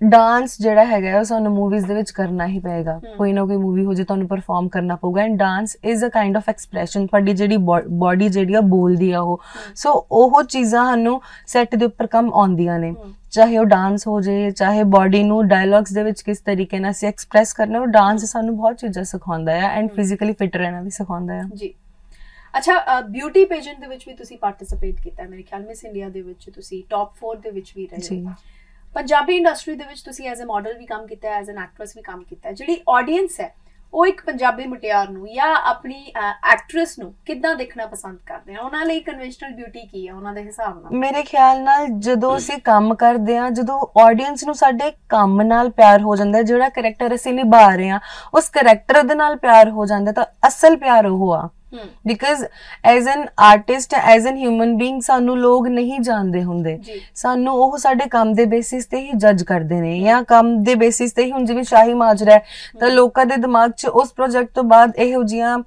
ਡਾਂਸ ਜਿਹੜਾ ਹੈਗਾ ਉਹ ਸਾਨੂੰ ਮੂਵੀਜ਼ ਦੇ ਵਿੱਚ ਕਰਨਾ ਹੀ ਪਏਗਾ। ਕੋਈ ਨਾ ਕੋਈ ਮੂਵੀ ਹੋ ਜੇ ਤੁਹਾਨੂੰ ਪਰਫਾਰਮ ਕਰਨਾ ਪਊਗਾ and dance is a kind of expression. ਤੁਹਾਡੀ ਜਿਹੜੀ ਬੋਡੀ ਜਿਹੜੀ ਆ ਬੋਲਦੀ ਆ ਉਹ। ਸੋ ਉਹ ਚੀਜ਼ਾਂ ਸਾਨੂੰ ਸੈੱਟ ਦੇ ਉੱਪਰ ਕੰਮ ਆਉਂਦੀਆਂ ਨੇ, ਚਾਹੇ ਉਹ ਡਾਂਸ ਹੋ ਜੇ ਚਾਹੇ ਬੋਡੀ ਨੂੰ ਡਾਇਲੌਗਸ ਦੇ ਵਿੱਚ ਕਿਸ ਤਰੀਕੇ ਨਾਲ ਅਸੀਂ ਐਕਸਪ੍ਰੈਸ ਕਰਨਾ। ਉਹ ਡਾਂਸ ਸਾਨੂੰ ਬਹੁਤ ਚੀਜ਼ਾਂ ਸਿਖਾਉਂਦਾ ਆ ਐਂਡ ਫਿਜ਼ੀਕਲੀ ਫਿਟ ਰਹਿਣਾ ਵੀ ਸਿਖਾਉਂਦਾ ਆ ਜੀ। ਅੱਛਾ, ਬਿਊਟੀ ਪੇਜੈਂਟ ਦੇ ਵਿੱਚ ਵੀ ਤੁਸੀਂ ਪਾਰਟਿਸਿਪੇਟ ਕੀਤਾ, ਮੇਰੇ ਖਿਆਲ ਮਿਸ ਇੰਡੀਆ ਦੇ ਵਿੱਚ ਤੁਸੀਂ ਟੌਪ 4 ਦੇ ਵਿੱਚ ਵੀ ਰਹੇ ਹੋ। ਪੰਜਾਬੀ ਇੰਡਸਟਰੀ ਦੇ ਵਿੱਚ ਤੁਸੀਂ ਐਜ਼ ਅ ਮਾਡਲ ਵੀ ਕੰਮ ਕੀਤਾ, ਐਜ਼ ਐਨ ਐਕਟਰੈਸ ਵੀ ਕੰਮ ਕੀਤਾ। ਜਿਹੜੀ ਆਡੀਅנס ਹੈ ਉਹ ਇੱਕ ਪੰਜਾਬੀ ਮੁਟਿਆਰ ਨੂੰ ਜਾਂ ਆਪਣੀ ਐਕਟਰੈਸ ਨੂੰ ਕਿੱਦਾਂ ਦੇਖਣਾ ਪਸੰਦ ਕਰਦੇ ਆ? ਉਹਨਾਂ ਲਈ ਕਨਵੈਨਸ਼ਨਲ ਬਿਊਟੀ ਕੀ ਹੈ ਉਹਨਾਂ ਦੇ ਹਿਸਾਬ ਨਾਲ? ਮੇਰੇ ਖਿਆਲ ਨਾਲ ਜਦੋਂ ਅਸੀਂ ਕੰਮ ਕਰਦੇ ਆ, ਜਦੋਂ ਆਡੀਅנס ਨੂੰ ਸਾਡੇ ਕੰਮ ਨਾਲ ਪਿਆਰ ਹੋ ਜਾਂਦਾ, ਜਿਹੜਾ ਕਰੈਕਟਰ ਅਸੀਂ ਨਿਭਾ ਰਹੇ ਆ ਉਸ ਕਰੈਕਟਰ ਦੇ ਨਾਲ ਪਿਆਰ ਹੋ ਜਾਂਦਾ ਤਾਂ ਅਸਲ ਪਿਆਰ ਉਹ ਆ। Because as an artist as an human being ਸਾਨੂੰ ਲੋਕ ਨਹੀਂ ਜਾਣਦੇ ਹੁੰਦੇ, ਸਾਨੂੰ ਉਹ ਸਾਡੇ ਕੰਮ ਦੇ ਬੇਸਿਸ ਤੇ ਹੀ ਜੱਜ ਕਰਦੇ ਨੇ ਜਾਂ ਕੰਮ ਦੇ ਬੇਸਿਸ ਤੇ ਹੀ। ਹੁਣ ਜਿਵੇਂ ਸ਼ਾਹੀ ਮਾਜਰਾ ਤਾਂ ਲੋਕਾਂ ਦੇ ਦਿਮਾਗ 'ਚ ਉਸ ਪ੍ਰੋਜੈਕਟ ਤੋਂ ਬਾਅਦ ਇਹੋ ਜਿਹੀਆਂ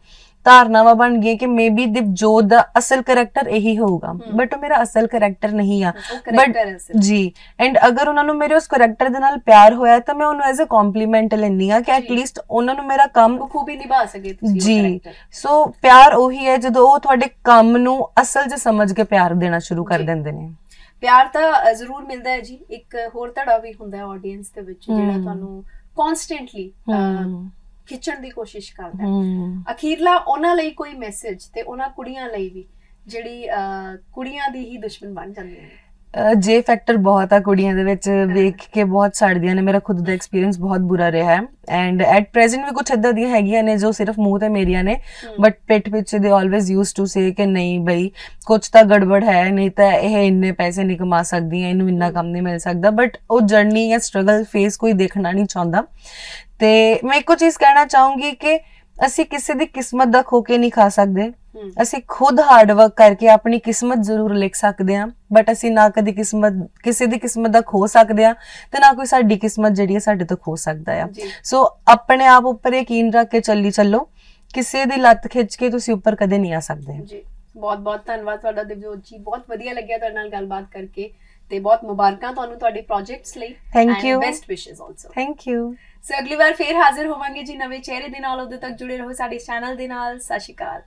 ਧਾਰਨਾਵਾਂ ਬਣ ਗਈਆਂ ਕਿ ਮੇਬੀ ਦਿਵਜੋਤ ਦਾ ਅਸਲ ਕਰੈਕਟਰ ਇਹੀ ਹੋਊਗਾ ਬਟ ਉਹ ਮੇਰਾ ਅਸਲ ਕਰੈਕਟਰ ਨਹੀਂ ਆ। ਬਟ ਜੀ ਐਂਡ ਅਗਰ ਉਹਨਾਂ ਨੂੰ ਮੇਰੇ ਉਸ ਕਰੈਕਟਰ ਦੇ ਨਾਲ ਪਿਆਰ ਹੋਇਆ ਤਾਂ ਮੈਂ ਉਹਨੂੰ ਐਜ਼ ਅ ਕੰਪਲੀਮੈਂਟ ਲੈਂਦੀ ਆ ਕਿ ਐਟਲੀਸਟ ਉਹਨਾਂ ਨੂੰ ਮੇਰਾ ਕੰਮ ਖੂਬੀ ਨਿਭਾ ਸਕੇ ਤੁਸੀਂ ਜੀ। ਸੋ ਪਿਆਰ ਉਹੀ ਹੈ ਜਦੋਂ ਉਹ ਤੁਹਾਡੇ ਕੰਮ ਨੂੰ ਅਸਲ 'ਚ ਸਮਝ ਕੇ ਪਿਆਰ ਦੇਣਾ ਸ਼ੁਰੂ ਕਰ ਦਿੰਦੇ ਨੇ। ਪਿਆਰ ਤਾਂ ਜ਼ਰੂਰ ਮਿਲਦਾ ਹੈ ਜੀ। ਇੱਕ ਹੋਰ ਧੜਾ ਵੀ ਹੁੰਦਾ ਹੈ ਆਡੀਅנס ਦੇ ਵਿੱਚ ਜਿਹੜਾ ਤੁਹਾਨੂੰ ਕਨਸਟੈਂਟਲੀ ਖਿੱਚਣ ਦੀ ਕੋਸ਼ਿਸ਼ ਕਰਦਾ ਹੈ। ਅਖੀਰਲਾ ਉਹਨਾਂ ਲਈ ਕੋਈ ਮੈਸੇਜ ਤੇ ਉਹਨਾਂ ਕੁੜੀਆਂ ਲਈ ਵੀ ਜਿਹੜੀ ਕੁੜੀਆਂ ਦੀ ਹੀ ਦੁਸ਼ਮਣ ਬਣ ਜਾਂਦੀਆਂ ਨੇ? ਜੇ ਫੈਕਟਰ ਬਹੁਤ ਆ ਕੁੜੀਆਂ ਦੇ ਵਿੱਚ, ਵੇਖ ਕੇ ਬਹੁਤ ਸੜਦੀਆਂ ਨੇ। ਮੇਰਾ ਖੁਦ ਦਾ ਐਕਸਪੀਰੀਅੰਸ ਬਹੁਤ ਬੁਰਾ ਰਿਹਾ ਹੈ ਐਂਡ ਐਟ ਪ੍ਰੈਜ਼ੈਂਟ ਵੀ ਕੁਝ ਏਦਾਂ ਦੀਆਂ ਹੈਗੀਆਂ ਨੇ ਜੋ ਸਿਰਫ ਮੂੰਹ ਤੇ ਮੇਰੀਆਂ ਨੇ ਬਟ ਪਿੱਠ ਪਿੱਛੇ ਦੇ ਆਲਵੇਜ਼ ਯੂਜ਼ਡ ਟੂ ਸੇ ਕਿ ਨਹੀਂ ਬਈ ਕੁਝ ਤਾਂ ਗੜਬੜ ਹੈ, ਨਹੀਂ ਤਾਂ ਇਹ ਇੰਨੇ ਪੈਸੇ ਨਹੀਂ ਕਮਾ ਸਕਦੀ, ਇਹਨੂੰ ਇੰਨਾ ਕੰਮ ਨਹੀਂ ਮਿਲ ਸਕਦਾ। ਬਟ ਉਹ ਜਰਨੀ ਜਾਂ ਸਟਰਗਲ ਫੇਸ ਕੋਈ ਦੇਖਣਾ ਨਹੀਂ ਚਾਹੁੰਦਾ। ਤੇ ਮੈਂ ਇੱਕੋ ਚੀਜ਼ ਕਹਿਣਾ ਚਾਹੂੰਗੀ ਕਿ ਅਸੀਂ ਕਿਸੇ ਦੀ ਕਿਸਮਤ ਦਾ ਖੋ ਕੇ ਨਹੀਂ ਖਾ ਸਕਦੇ। ਅਸੀਂ ਖੁਦ ਹਾਰਡ ਵਰਕ ਕਰਕੇ ਆਪਣੀ ਕਿਸਮਤ ਜ਼ਰੂਰ ਲਿਖ ਸਕਦੇ ਹਾਂ ਬਟ ਅਸੀਂ ਨਾ ਕਦੀ ਕਿਸੇ ਦੀ ਕਿਸਮਤ ਦਾ ਖੋ ਸਕਦੇ ਆ ਤੇ ਨਾ ਕੋਈ ਸਾਡੀ ਕਿਸਮਤ ਜਿਹੜੀ ਹੈ ਸਾਡੇ ਤੋਂ ਖੋ ਸਕਦਾ ਆ। ਸੋ ਆਪਣੇ ਆਪ ਉੱਪਰ ਯਕੀਨ ਰੱਖ ਕੇ ਚੱਲੋ, ਕਿਸੇ ਦੀ ਲੱਤ ਖਿੱਚ ਕੇ ਤੁਸੀਂ ਉੱਪਰ ਕਦੇ ਨਹੀਂ ਆ ਸਕਦੇ ਜੀ। ਬਹੁਤ ਬਹੁਤ ਧੰਨਵਾਦ ਤੁਹਾਡਾ ਦਿਵਜੋਤ ਜੀ, ਬਹੁਤ ਵਧੀਆ ਲੱਗਿਆ ਤੁਹਾਡੇ ਨਾਲ ਗੱਲਬਾਤ ਕਰਕੇ ਤੇ ਬਹੁਤ ਮੁਬਾਰਕਾਂ ਤੁਹਾਨੂੰ ਤੁਹਾਡੇ ਪ੍ਰੋਜੈਕਟਸ ਲਈ। Thank you, best wishes also. Thank you. So ਅਗਲੀ ਵਾਰ ਫੇਰ ਹਾਜ਼ਰ ਹੋਵਾਂਗੇ ਜੀ ਨਵੇਂ ਚਿਹਰੇ ਦੇ ਨਾਲ। ਉਦੋਂ ਤੱਕ ਜੁੜੇ ਰਹੋ ਸਾਡੇ ਚੈਨਲ ਦੇ ਨਾਲ। ਸਤਿ ਸ਼੍ਰੀ ਅਕਾਲ।